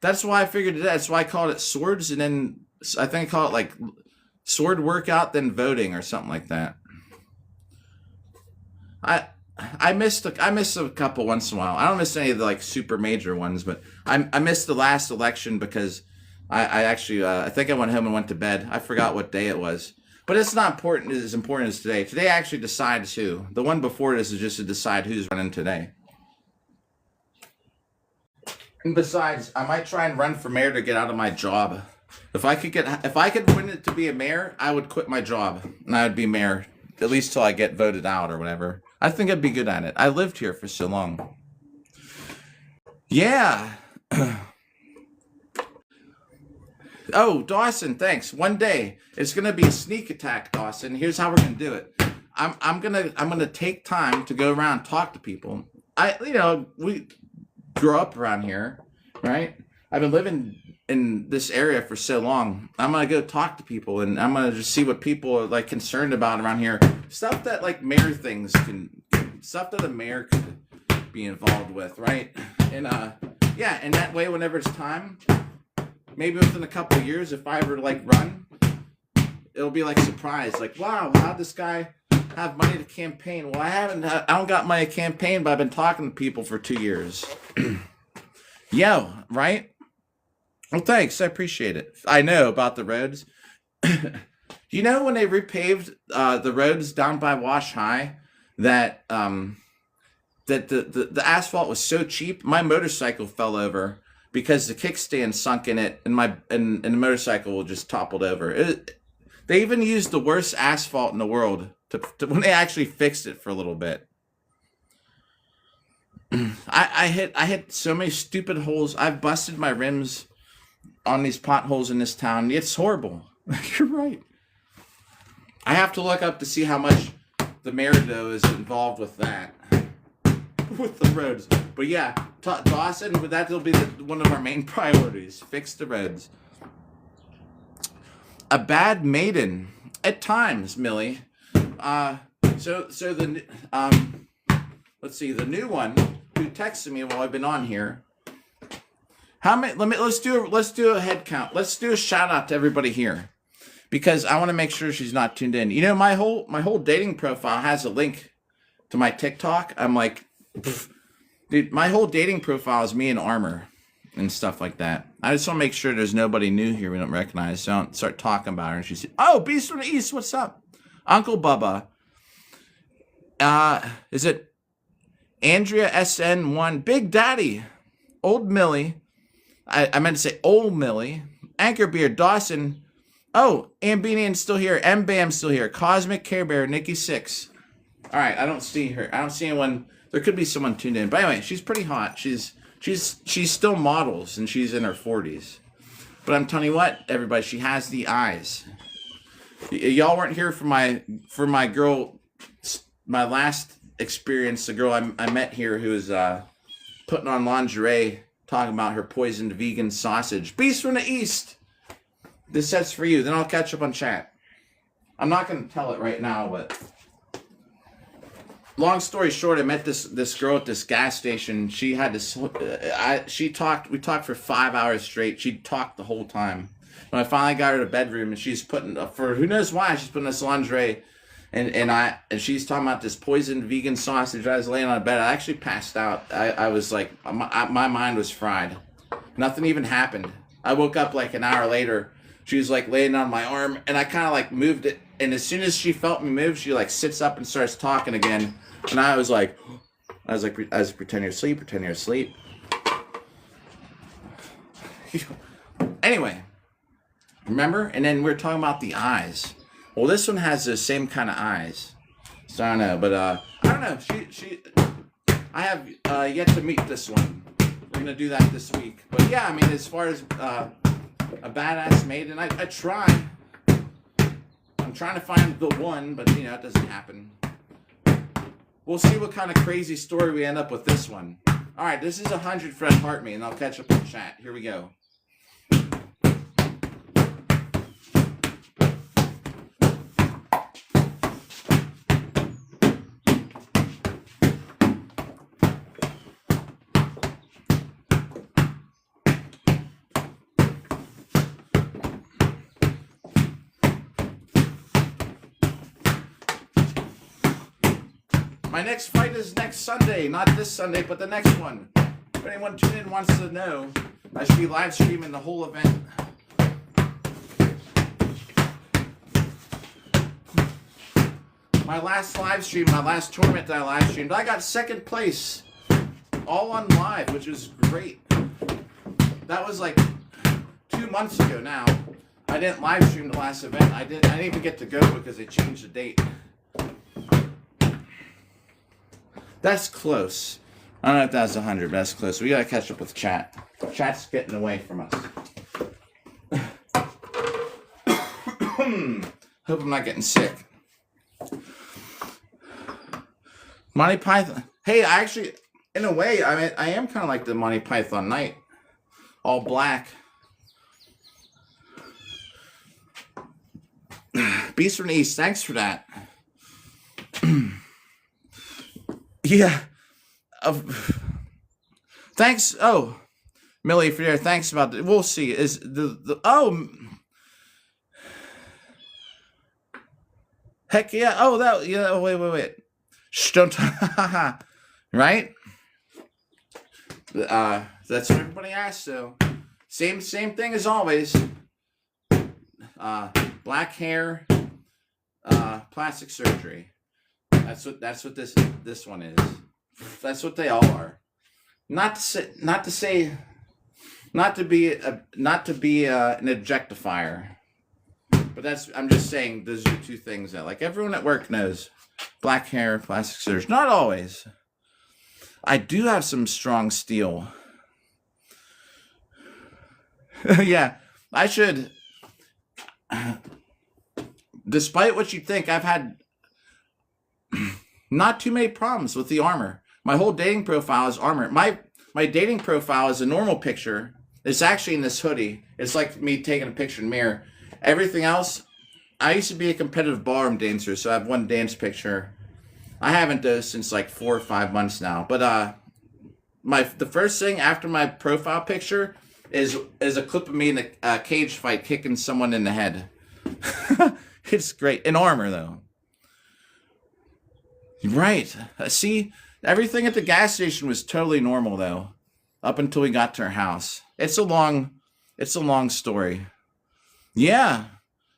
That's why I figured it. That's why I called it swords, and then I think I call it like sword workout, then voting or something like that. I missed a couple once in a while. I don't miss any of the like super major ones, but I missed the last election because I actually, I think I went home and went to bed. I forgot what day it was. But it's not important as important as today. Today actually decides who. The one before this is just to decide who's running today. And besides, I might try and run for mayor to get out of my job. If I could win it to be a mayor, I would quit my job and I would be mayor, at least till I get voted out or whatever. I think I'd be good at it. I lived here for so long. Yeah. Oh, Dawson, thanks. One day it's gonna be a sneak attack, Dawson. Here's how we're gonna do it. I'm gonna take time to go around and talk to people. We grew up around here, right? I've been living in this area for so long. I'm gonna go talk to people and I'm gonna just see what people are like concerned about around here. Stuff that like mayor things stuff that a mayor could be involved with, right? And yeah, and that way whenever it's time, maybe within a couple of years, if I ever like run, it'll be like surprise, like, wow, how'd this guy have money to campaign? Well, I don't got money to campaign, but I've been talking to people for 2 years. Yo, right? Well, thanks. I appreciate it. I know about the roads. You know when they repaved the roads down by Wash High, that the asphalt was so cheap, my motorcycle fell over because the kickstand sunk in it, and the motorcycle just toppled over. They even used the worst asphalt in the world to when they actually fixed it for a little bit. I hit so many stupid holes. I've busted my rims on these potholes in this town. It's horrible. You're right. I have to look up to see how much the mayor is involved with that. With the roads. But yeah, Dawson, that'll be one of our main priorities. Fix the roads. A bad maiden. At times, Millie. Let's see, the new one who texted me while I've been on here. How many? Let's do a head count. Let's do a shout out to everybody here, because I want to make sure she's not tuned in. You know, my whole dating profile has a link to my TikTok. I'm like, dude, my whole dating profile is me in armor and stuff like that. I just want to make sure there's nobody new here we don't recognize, so I don't start talking about her. And she's, oh, Beast from the East, what's up? Uncle Bubba. Is it Andrea SN1? Big Daddy. Old Millie. I meant to say Old Millie. Anchorbeard. Dawson. Oh, Ambinian's still here. M-Bam's still here. Cosmic Care Bear. Nikki 6. All right, I don't see her. I don't see anyone. There could be someone tuned in. But anyway, she's pretty hot. She's still models, and she's in her 40s. But I'm telling you what, everybody, she has the eyes. Y'all weren't here for my girl, my last experience. The girl I met here who was putting on lingerie, talking about her poisoned vegan sausage. Beast from the East. This set's for you. Then I'll catch up on chat. I'm not going to tell it right now, but long story short, I met this girl at this gas station. She had this. We talked for 5 hours straight. She talked the whole time. When I finally got her to bedroom, and she's putting, for who knows why, she's putting this lingerie, and she's talking about this poisoned vegan sausage. I was laying on bed. I actually passed out. I was like, my mind was fried. Nothing even happened. I woke up like an hour later. She was like laying on my arm, and I kind of like moved it. And as soon as she felt me move, she like sits up and starts talking again. And I was pretend you're asleep. Anyway, remember? And then we're talking about the eyes. Well, this one has the same kind of eyes. So I don't know, but I don't know. I have yet to meet this one. We're gonna do that this week. But yeah, I mean, as far as a badass maiden, I try. I'm trying to find the one, but you know, it doesn't happen. We'll see what kind of crazy story we end up with this one. All right, this is 100 Fred Heart Me, and I'll catch up in chat. Here we go. My next fight is next Sunday, not this Sunday, but the next one. If anyone tuned in wants to know, I should be live streaming the whole event my last live stream, my last tournament that I live streamed, I got second place. All on live, which is great. That was like 2 months ago now. I didn't live stream the last event. I didn't even get to go because they changed the date. That's close. I don't know if that's 100, but that's close. We gotta catch up with chat. Chat's getting away from us. Hope I'm not getting sick. Monty Python. Hey, I actually, in a way, I mean, I am kind of like the Monty Python Knight. All black. Beast from the East, thanks for that. Yeah. Thanks. Oh, Millie, for your thanks about the, we'll see. Is the oh, heck yeah. Oh, that, yeah. Oh, wait. Shh, don't. Right? That's what everybody asks. So, same thing as always. Black hair, plastic surgery. That's what this one is. That's what they all are. Not to be an objectifier. But I'm just saying those are two things that like everyone at work knows. Black hair, plastic surgery. Not always. I do have some strong steel. Yeah, I should. Despite what you think, I've had not too many problems with the armor. My whole dating profile is armor. My dating profile is a normal picture. It's actually in this hoodie. It's like me taking a picture in the mirror. Everything else, I used to be a competitive ballroom dancer, so I have one dance picture. I haven't done since like 4 or 5 months now. But the first thing after my profile picture is a clip of me in a cage fight kicking someone in the head. It's great. In armor, though. Right. See, everything at the gas station was totally normal, though, up until we got to our house. It's a long story. Yeah.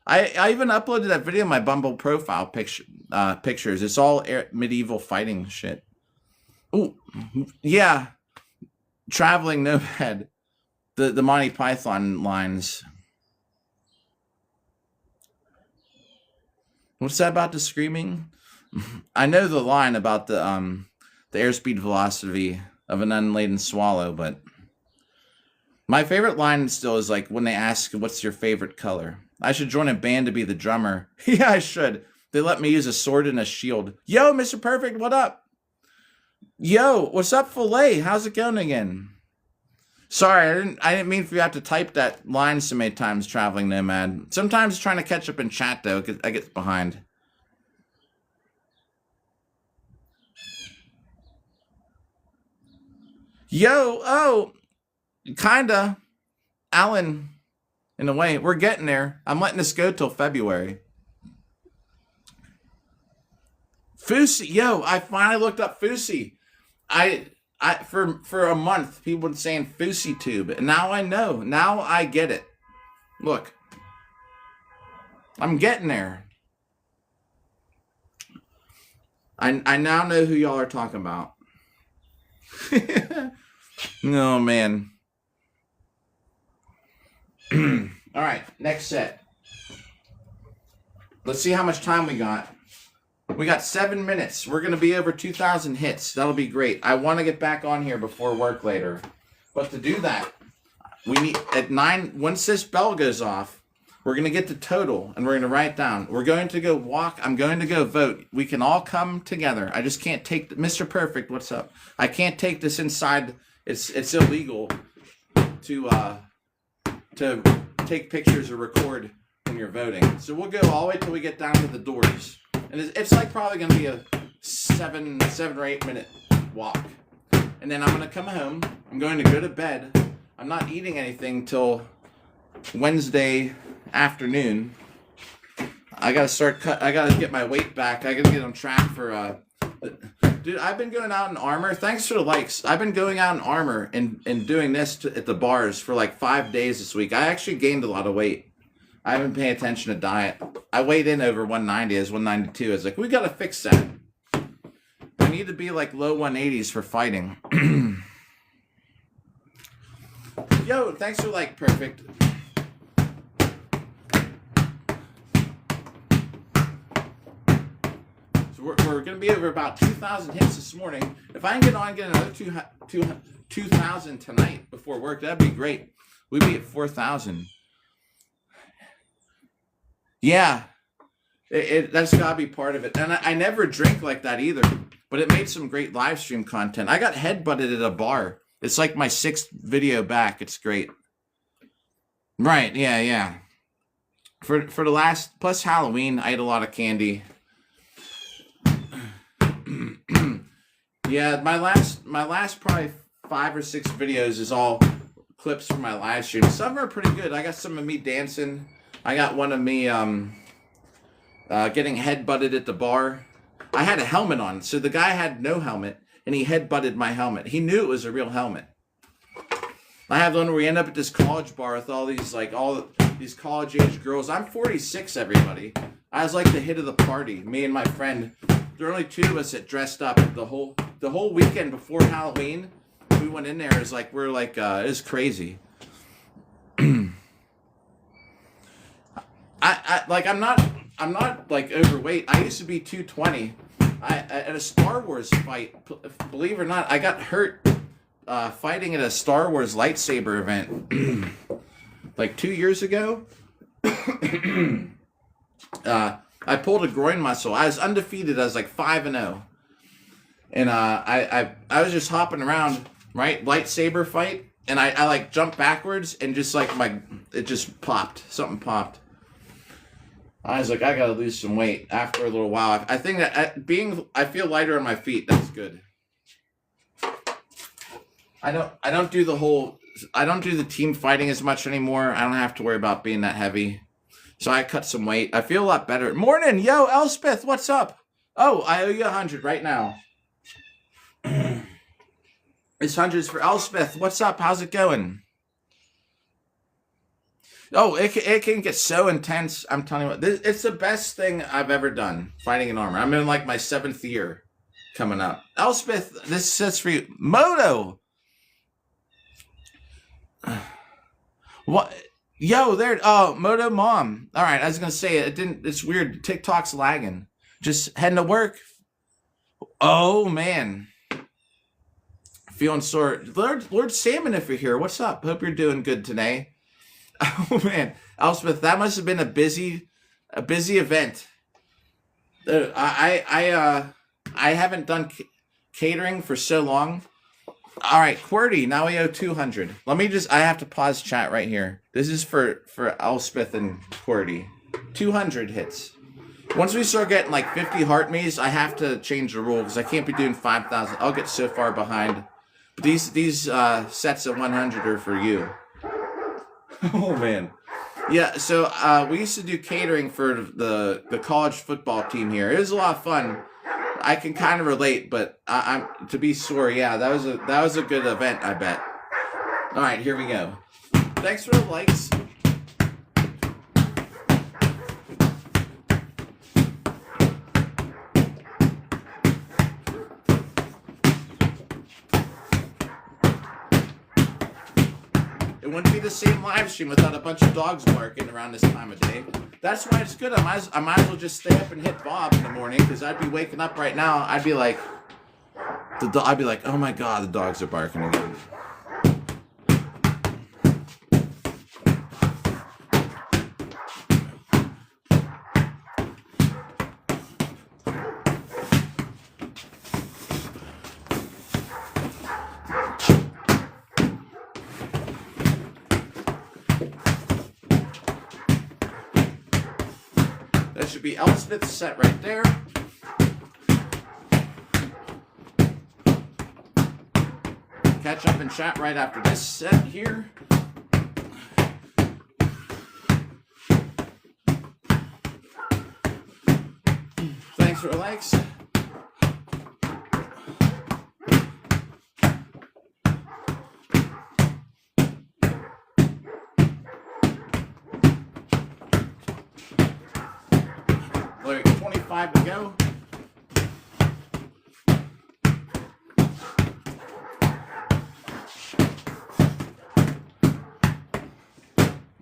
I even uploaded that video of my Bumble profile pictures. It's all medieval fighting shit. Oh, yeah. Traveling nomad. The Monty Python lines. What's that about the screaming? I know the line about the airspeed velocity of an unladen swallow, but my favorite line still is like when they ask, "What's your favorite color?" I should join a band to be the drummer. Yeah, I should. They let me use a sword and a shield. Yo, Mr. Perfect, what up? Yo, what's up, Filet? How's it going again? Sorry, I didn't mean for you to have to type that line so many times, Traveling Nomad. Sometimes trying to catch up in chat, though, I get behind. Yo, oh, kinda. Alan, in a way, we're getting there. I'm letting this go till February. Fousey, yo, I finally looked up Fousey. For a month, people been saying Fousey tube, and now I know. Now I get it. Look, I'm getting there. I now know who y'all are talking about. No, man. All right, next set. Let's see how much time we got. We got 7 minutes. We're going to be over 2,000 hits. That'll be great. I want to get back on here before work later. But to do that, we need at 9, once this bell goes off, we're going to get the total and we're going to write it down. We're going to go walk. I'm going to go vote. We can all come together. I just can't take Mr. Perfect. What's up? I can't take this inside. It's illegal to take pictures or record when you're voting. So we'll go all the way till we get down to the doors. And it's like probably going to be a 7 or 8 minute walk. And then I'm going to come home. I'm going to go to bed. I'm not eating anything till Wednesday afternoon. I got to get my weight back. I got to get on track for dude, I've been going out in armor. Thanks for the likes. I've been going out in armor and doing this at the bars for like 5 days this week. I actually gained a lot of weight. I haven't been paying attention to diet. I weighed in over 190. I was 192. I was like, we got to fix that. I need to be like low 180s for fighting. Yo, thanks for like perfect. So we're going to be over about 2,000 hits this morning. If I can get on and get another 2,000 tonight before work, that'd be great. We'd be at 4,000. Yeah, that's got to be part of it. And I never drink like that either, but it made some great live stream content. I got headbutted at a bar. It's like my 6th video back. It's great. Right, yeah. For the last, plus Halloween, I ate a lot of candy. Yeah, my last probably 5 or 6 videos is all clips from my live stream. Some are pretty good. I got some of me dancing. I got one of me getting headbutted at the bar. I had a helmet on, so the guy had no helmet, and he headbutted my helmet. He knew it was a real helmet. I have one where we end up at this college bar with all these college-age girls. I'm 46, everybody. I was like the hit of the party. Me and my friend. There were only 2 of us that dressed up the whole weekend before Halloween. We went in there. It was crazy. I'm not like overweight. I used to be 220. At a Star Wars fight, believe it or not, I got hurt fighting at a Star Wars lightsaber event like 2 years ago. I pulled a groin muscle. I was undefeated. I was like 5-0, and I was just hopping around, right, lightsaber fight, and I like jumped backwards and just like it just popped. Something popped. I was like, I gotta lose some weight after a little while. I think that I feel lighter on my feet. That's good. I don't do the team fighting as much anymore. I don't have to worry about being that heavy. So I cut some weight. I feel a lot better. Morning, yo, Elspeth, what's up? Oh, I owe you 100 right now. It's hundreds for Elspeth. What's up? How's it going? Oh, it can get so intense. I'm telling you what, it's the best thing I've ever done, fighting in armor. I'm in like my 7th year coming up. Elspeth, this says for you. Moto! What? Yo, there. Oh, Moto Mom. All right, I was going to say, it's weird. TikTok's lagging. Just heading to work. Oh, man. Feeling sore. Lord Salmon, if you're here, what's up? Hope you're doing good today. Oh man, Elspeth, that must have been a busy event. I haven't done catering for so long. All right, QWERTY, now we owe 200. I have to pause chat right here. This is for Elspeth and QWERTY. 200 hits. Once we start getting like 50 heart me's, I have to change the rule because I can't be doing 5,000. I'll get so far behind. But these sets of 100 are for you. Oh man, yeah. So we used to do catering for the college football team here. It was a lot of fun. I can kind of relate, but I'm to be sore. Yeah, that was a good event. I bet. All right, here we go. Thanks for the likes. It wouldn't be the same live stream without a bunch of dogs barking around this time of day. That's why it's good. I might as well just stay up and hit Bob in the morning because I'd be waking up right now. I'd be like, oh my god, the dogs are barking again. That should be Elspeth's set right there. Catch up in chat right after this set here. Thanks for the likes. 5 to go.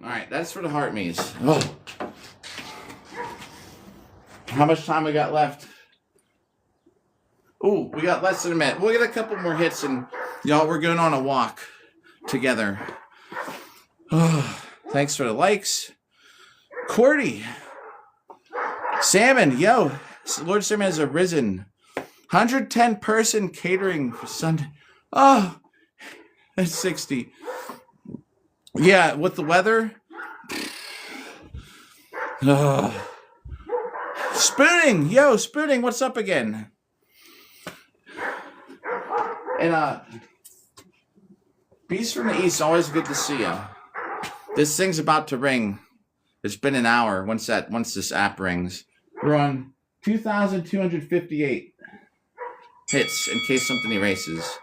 All right, that's for the heart maze. Oh. How much time we got left? Oh, we got less than a minute. We'll get a couple more hits, and y'all, we're going on a walk together. Oh, thanks for the likes. Cordy. Salmon, yo. Lord Salmon has arisen. 110 person catering for Sunday. Oh, that's 60. Yeah, with the weather. Oh. Spooning, yo, Spooning, what's up again? And Beast from the East, always good to see you. This thing's about to ring. It's been an hour once this app rings. We're on 2,258 hits in case something erases.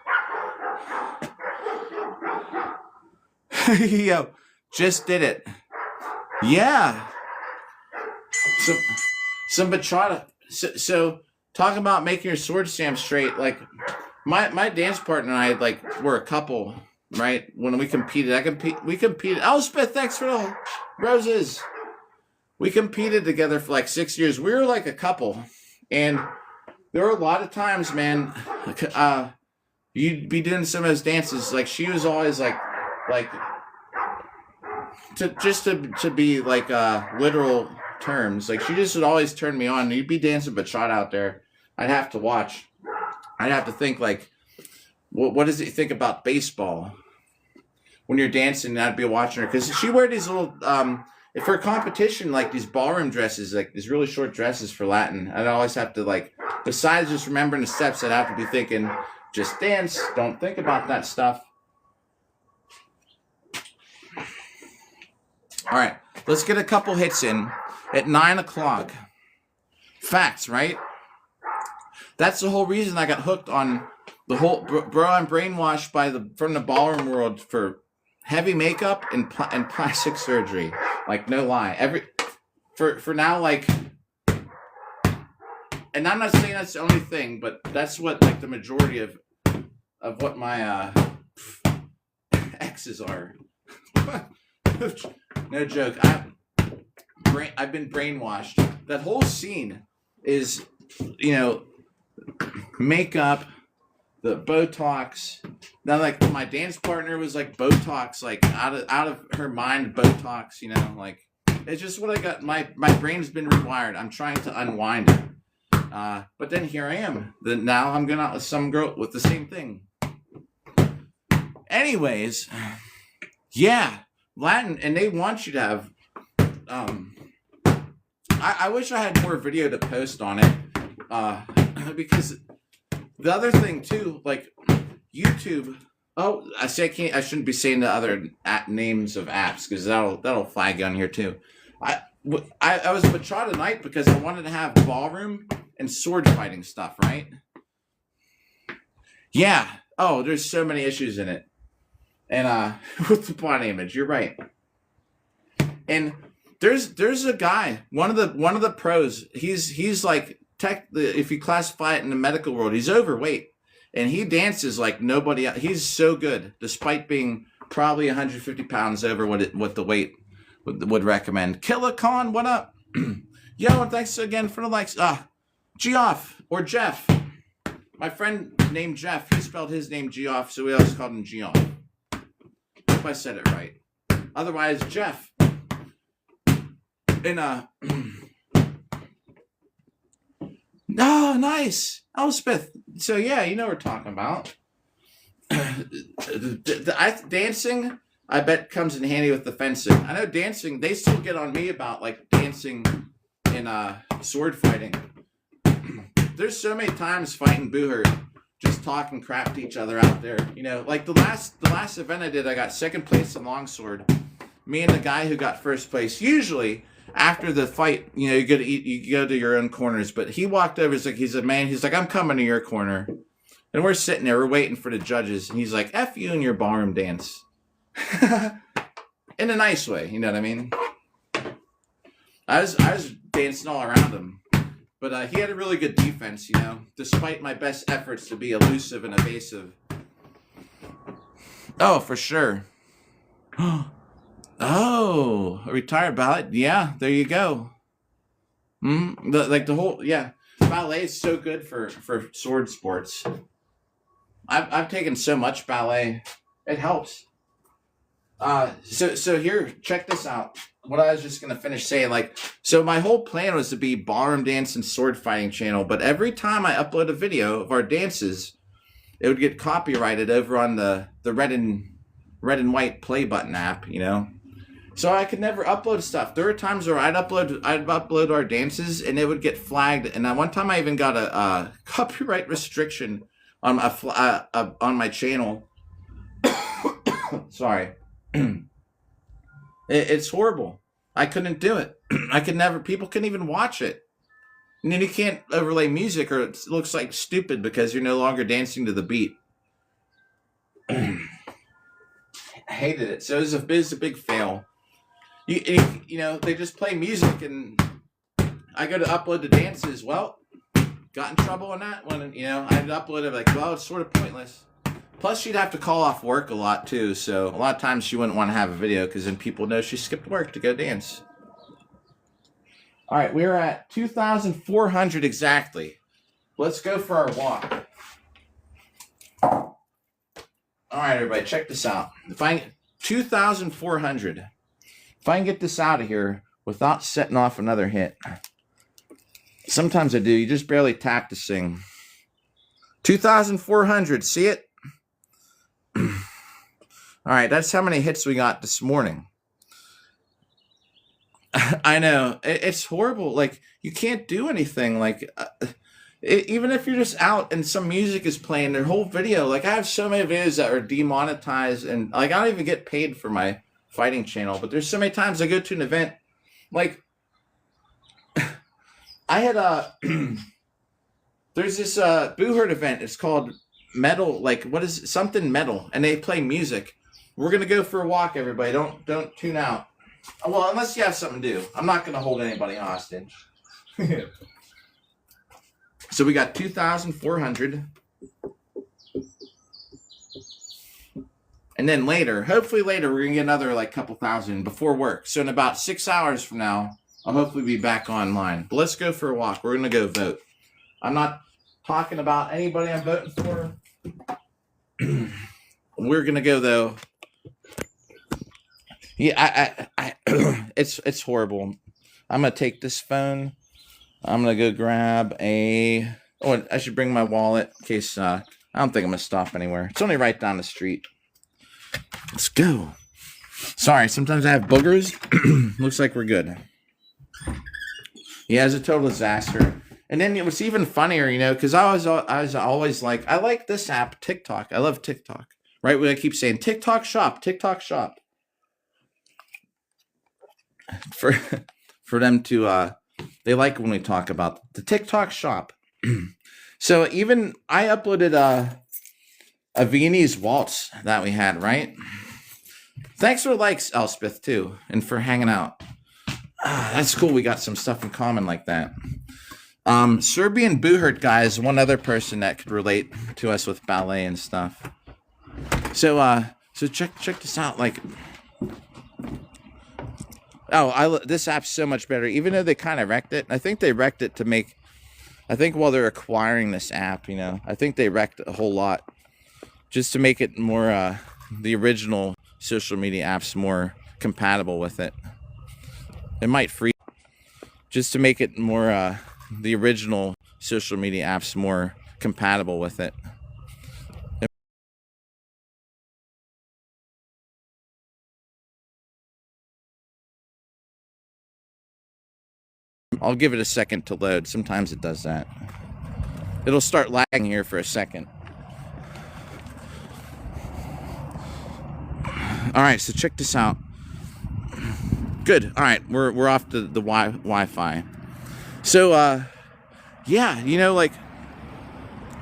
Yo, just did it. Yeah. Some bachata. So talking about making your sword stamp straight, like my dance partner and I like were a couple, right? When we competed, we competed. Elspeth, thanks for the roses. We competed together for like 6 years. We were like a couple, and there were a lot of times, man. You'd be doing some of those dances. Like she was always like to be like literal terms. Like she just would always turn me on. You'd be dancing bachata out there. I'd have to watch. I'd have to think like, what does it think about baseball when you're dancing? And I'd be watching her because she wear these little for a competition, like these ballroom dresses, like these really short dresses for Latin. I'd always have to like, besides just remembering the steps, I'd have to be thinking, just dance. Don't think about that stuff. All right, let's get a couple hits in at 9 o'clock. Facts, right? That's the whole reason I got hooked on the whole bro. I'm brainwashed from the ballroom world for heavy makeup and plastic surgery. Like no lie, for now, like, and I'm not saying that's the only thing, but that's what like the majority of what my exes are. No joke. I've been brainwashed. That whole scene is, makeup, the Botox. Now, like my dance partner was like Botox, like out of her mind Botox. Like it's just what I got. My brain's been rewired. I'm trying to unwind it. But then here I am. Now I'm going out with some girl with the same thing. Anyways, yeah. Latin, and they want you to have I wish I had more video to post on it, because the other thing too, like YouTube, I shouldn't be saying the other names of apps because that'll flag on here too. I was bachata night because I wanted to have ballroom and sword fighting stuff, right? Yeah. Oh, there's so many issues in it. And with the body image, you're right. And there's a guy, one of the pros. He's like if you classify it in the medical world, he's overweight, and he dances like nobody else. He's so good, despite being probably 150 pounds over what the weight would recommend. Killer Khan, what up? Yo, and thanks again for the likes. Geoff or Jeff. My friend named Jeff. He spelled his name Geoff, so we always called him Geoff. Hope I said it right. Otherwise, Jeff. And oh, nice, Elspeth. So yeah, you know what we're talking about. Dancing, I bet, comes in handy with the fencing. I know dancing. They still get on me about like dancing in sword fighting. There's so many times fighting Booher, just talking crap to each other out there. Like the last event I did, I got second place in longsword. Me and the guy who got first place. Usually after the fight, you go to your own corners. But he walked over. He's a man. He's like, I'm coming to your corner, and we're sitting there. We're waiting for the judges, and he's like, F you and your ballroom dance, in a nice way. You know what I mean? I was dancing all around him. But he had a really good defense, you know, despite my best efforts to be elusive and evasive. Oh, for sure. Oh, a retired ballet? Yeah, there you go. The whole, yeah. Ballet is so good for sword sports. I've taken so much ballet. It helps. So here, check this out. What I was just gonna finish saying, like, so my whole plan was to be ballroom dance and sword fighting channel, but every time I upload a video of our dances, it would get copyrighted over on the red and white play button app, you know. So I could never upload stuff. There were times where I'd upload our dances and it would get flagged. And one time I even got a copyright restriction on my channel. Sorry. It's horrible. I couldn't do it. I could never. People couldn't even watch it. And then you can't overlay music, or it looks like stupid because you're no longer dancing to the beat. I hated it. So it was a big fail. You know, they just play music, and I go to upload the dances. Well, got in trouble on that one. You know, I'd upload it like, well, it's sort of pointless. Plus, she'd have to call off work a lot, too. So a lot of times she wouldn't want to have a video because then people know she skipped work to go dance. All right, we're at 2,400 exactly. Let's go for our walk. All right, everybody, check this out. 2,400. If I can get this out of here without setting off another hit. Sometimes I do. You just barely tap this thing. 2,400. See it? All right, that's how many hits we got this morning. I know. It's horrible. Like, you can't do anything. Like, even if you're just out and some music is playing, their whole video. Like, I have so many videos that are demonetized, and, like, I don't even get paid for my fighting channel. But there's so many times I go to an event. Like, I had there's this Boohurt event. It's called Metal, like, what is it? Something Metal, and they play music. We're gonna go for a walk, everybody. Don't tune out. Well, unless you have something to do. I'm not gonna hold anybody hostage. So we got 2,400, and then later, hopefully later, we're gonna get another like couple thousand before work. So in about 6 hours from now, I'll hopefully be back online. But let's go for a walk. We're gonna go vote. I'm not talking about anybody I'm voting for. We're gonna go though. Yeah, I it's horrible. I'm gonna take this phone. I'm gonna go grab a. Oh, I should bring my wallet in case. I don't think I'm gonna stop anywhere. It's only right down the street. Let's go. Sorry, sometimes I have boogers. Looks like we're good. Yeah, it's a total disaster. And then it was even funnier, you know, because I was always like, I like this app, TikTok. I love TikTok. Right? When I keep saying TikTok shop, TikTok shop. For them to they like when we talk about the TikTok shop. So even I uploaded a Viennese waltz that we had, right? Thanks for the likes, Elspeth, too, and for hanging out. That's cool. We got some stuff in common like that. Serbian Boohurt guy is one other person that could relate to us with ballet and stuff. So check this out. Like, this app's so much better. Even though they kind of wrecked it, I think they wrecked it to make. I think while they're acquiring this app, you know, I think they wrecked a whole lot just to make it more the original social media apps more compatible with it. It might free just to make it more the original social media apps more compatible with it. I'll give it a second to load. Sometimes it does that. It'll start lagging here for a second. All right, so check this out. Good. All right, we're off to the Wi-Fi. So, yeah, you know, like,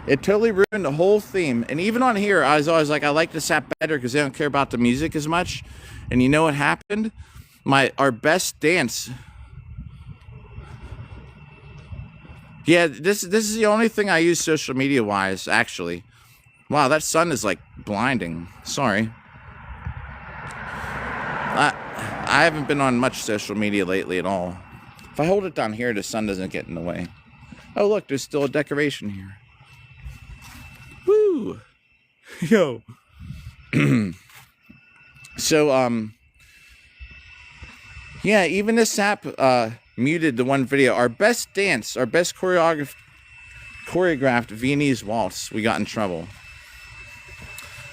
it totally ruined the whole theme. And even on here, I was always like, I like this app better because they don't care about the music as much. And you know what happened? Our best dance. Yeah, this is the only thing I use social media wise, actually. Wow, that sun is like blinding. Sorry. I haven't been on much social media lately at all. If I hold it down here, the sun doesn't get in the way. Oh, look, there's still a decoration here. Woo! Yo. So, yeah, even this app muted the one video. Our best choreographed Viennese waltz. We got in trouble.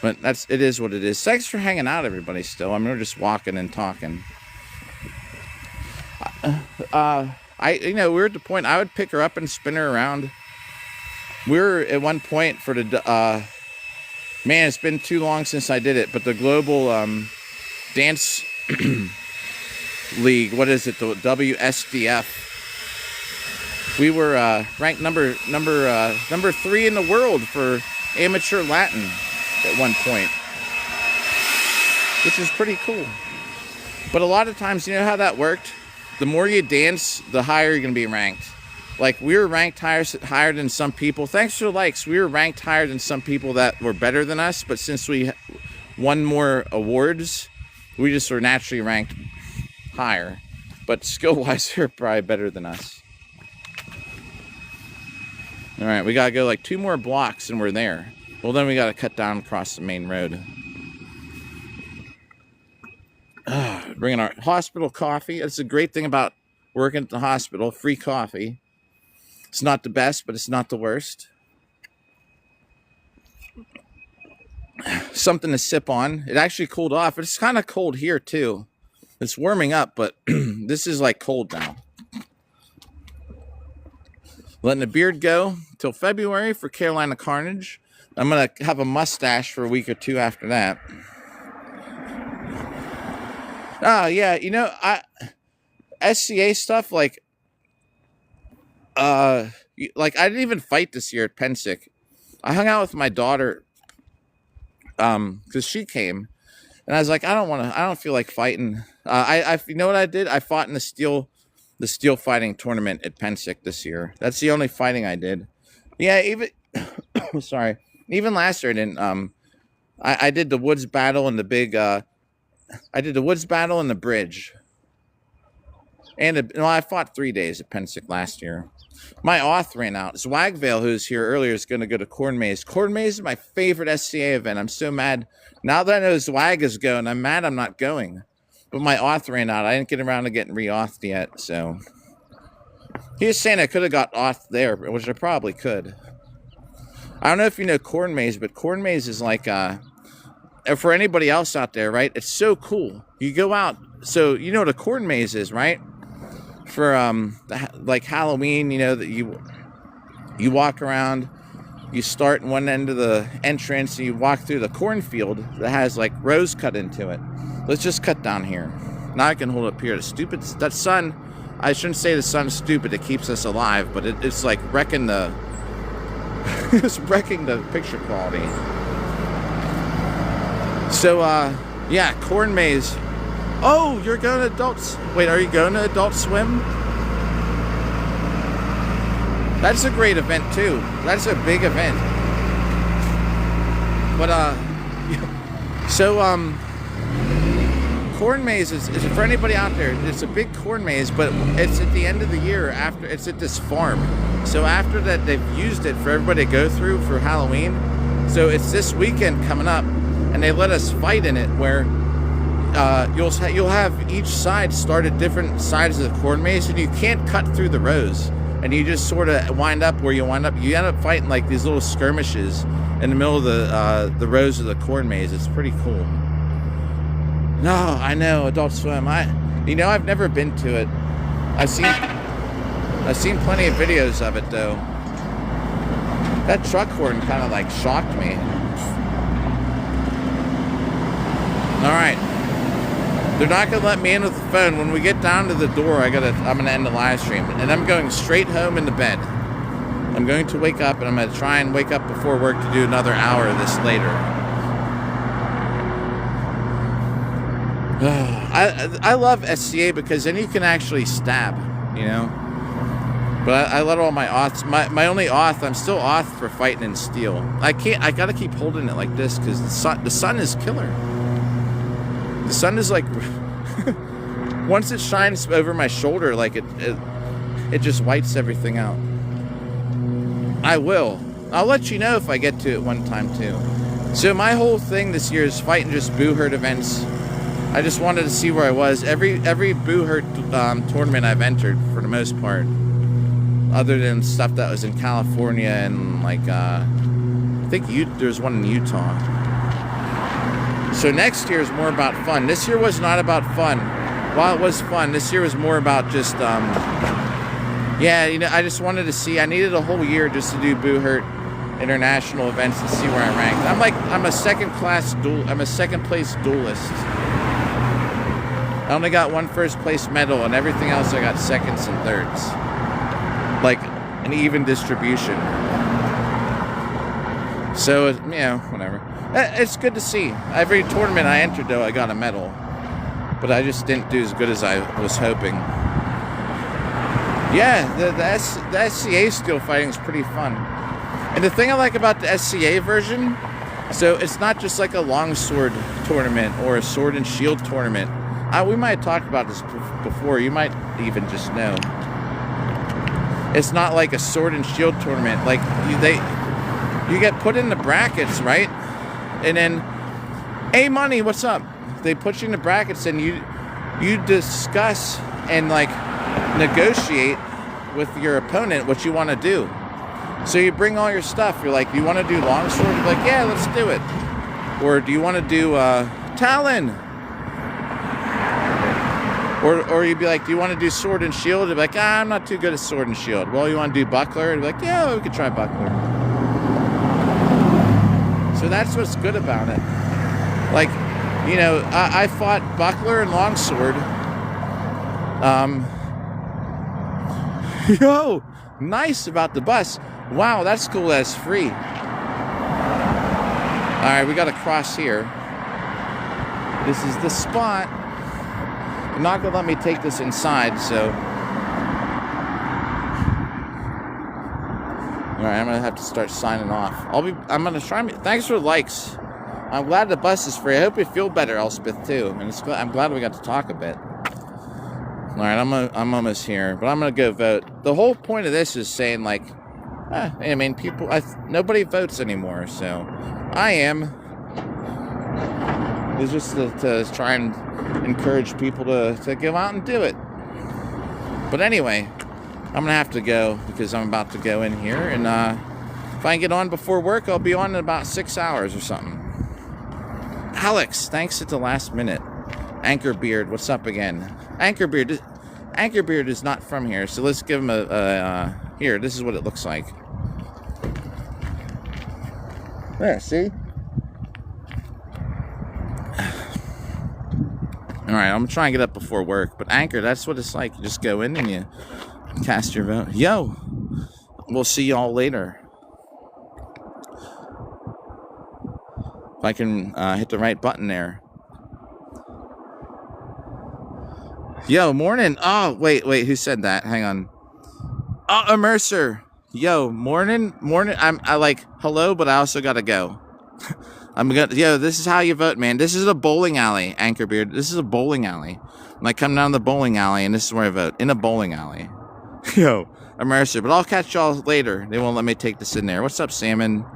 But it is what it is. Thanks for hanging out, everybody, still. I mean, we're just walking and talking. We were at the point I would pick her up and spin her around. We were at one point for the, man, it's been too long since I did it, but the Global Dance League, what is it, the WSDF. We were ranked number 3 in the world for amateur Latin at one point, which is pretty cool. But a lot of times, you know how that worked? The more you dance, the higher you're going to be ranked. Like, we were ranked higher than some people. Thanks for the likes. We were ranked higher than some people that were better than us, but since we won more awards, we just were naturally ranked higher. But skill-wise, they're probably better than us. All right, we got to go like 2 more blocks and we're there. Well, then we got to cut down across the main road. Bringing our hospital coffee. That's a great thing about working at the hospital. Free coffee. It's not the best, but it's not the worst. Something to sip on. It actually cooled off. It's kind of cold here, too. It's warming up, but this is like cold now. Letting the beard go till February for Carolina Carnage. I'm going to have a mustache for a week or 2 after that. Oh, yeah, you know, SCA stuff, like I didn't even fight this year at Pensick. I hung out with my daughter, because she came, and I was like, I don't feel like fighting. You know what I did? I fought in the steel fighting tournament at Pensick this year. That's the only fighting I did. Yeah, sorry. Even last year I didn't, I did the woods battle and the big, I did the woods battle and the bridge. And I fought 3 days at Pensick last year. My auth ran out. Zwagvale, who's here earlier, is going to go to Corn Maze. Corn Maze is my favorite SCA event. I'm so mad. Now that I know Zwag is going, I'm mad I'm not going. But my auth ran out. I didn't get around to getting re-authed yet, so. He was saying I could have got auth there, which I probably could. I don't know if you know Corn Maze, but Corn Maze is like, for anybody else out there, right? It's so cool. You go out, so you know what a Corn Maze is, right? For like Halloween, you know that you walk around, you start in one end of the entrance, and you walk through the cornfield that has like rows cut into it. Let's just cut down here. Now I can hold up here. That sun. I shouldn't say the sun's stupid. It keeps us alive, but it's like wrecking the it's wrecking the picture quality. So yeah, Corn Maze. Oh, you're going to adults. Wait, are you going to Adult Swim? That's a great event too. That's a big event. But so Corn Maze is for anybody out there. It's a big corn maze, but it's at the end of the year. After it's at this farm. So after that, they've used it for everybody to go through for Halloween. So it's this weekend coming up, and they let us fight in it where. You'll have each side start at different sides of the corn maze, and you can't cut through the rows, and you just sort of wind up where you wind up. You end up fighting like these little skirmishes in the middle of the rows of the corn maze. It's pretty cool. No, I know Adult Swim. I've never been to it. I've seen plenty of videos of it though. That truck horn kind of like shocked me. All right. They're not going to let me in with the phone. When we get down to the door, I'm going to end the live stream. And I'm going straight home into bed. I'm going to wake up, and I'm going to try and wake up before work to do another hour of this later. I love SCA because then you can actually stab, you know? But I let all my auths. My only auth. I'm still auth for fighting in steel. I can't. I gotta keep holding it like this because the sun is killer. The sun is like once it shines over my shoulder, like it just whites everything out. I will. I'll let you know if I get to it one time too. So my whole thing this year is fighting just boo herd events. I just wanted to see where I was. Every boo herd tournament I've entered for the most part, other than stuff that was in California and like I think there's one in Utah. So next year is more about fun. This year was not about fun. While it was fun, this year was more about just yeah, you know, I just wanted to see. I needed a whole year just to do boo herd international events and see where I ranked. I'm a second place duelist. I only got one first place medal, and everything else I got seconds and thirds. Like an even distribution. So, you know, whatever. It's good to see. Every tournament I entered, though, I got a medal. But I just didn't do as good as I was hoping. Yeah, the SCA steel fighting is pretty fun. And the thing I like about the SCA version, so it's not just like a longsword tournament or a sword and shield tournament. We might have talked about this before. You might even just know. It's not like a sword and shield tournament. Like you get put in the brackets, right? And then, hey, money, what's up? They put you in the brackets, and you discuss and like negotiate with your opponent what you want to do. So you bring all your stuff. You're like, do you want to do longsword? You're like, yeah, let's do it. Or do you want to do Talon? Or you'd be like, do you want to do sword and shield? You'd be like, I'm not too good at sword and shield. Well, you want to do buckler? And you'd be like, yeah, we could try buckler. So that's what's good about it. Like, you know, I fought buckler and longsword. Yo, nice about the bus. Wow, that's cool. That's free. All right, we got to cross here. This is the spot. They're not gonna let me take this inside, so. All right, I'm gonna have to start signing off. I'm gonna try. Thanks for the likes. I'm glad the bus is free. I hope you feel better, Elspeth, too. And I'm glad we got to talk a bit. All right, I'm almost here, but I'm gonna go vote. The whole point of this is saying like, I mean, nobody votes anymore, so I am. It's just to try and encourage people to go out and do it. But anyway, I'm gonna have to go because I'm about to go in here, and if I can get on before work, I'll be on in about 6 hours or something. Alex, thanks at the last minute. Anchorbeard, what's up again? Anchorbeard is not from here, so let's give him here, this is what it looks like. There, see? Alright, I'm trying to get up before work, but Anchor, that's what it's like. You just go in and you cast your vote. Yo! We'll see y'all later. If I can hit the right button there. Yo, morning. Oh, wait, who said that? Hang on. Oh, Mercer. Yo, morning. I like hello, but I also gotta go. Yo, this is how you vote, man. This is a bowling alley, Anchorbeard. This is a bowling alley. I come down the bowling alley, and this is where I vote. In a bowling alley. Yo, Mercer. But I'll catch y'all later. They won't let me take this in there. What's up, Salmon?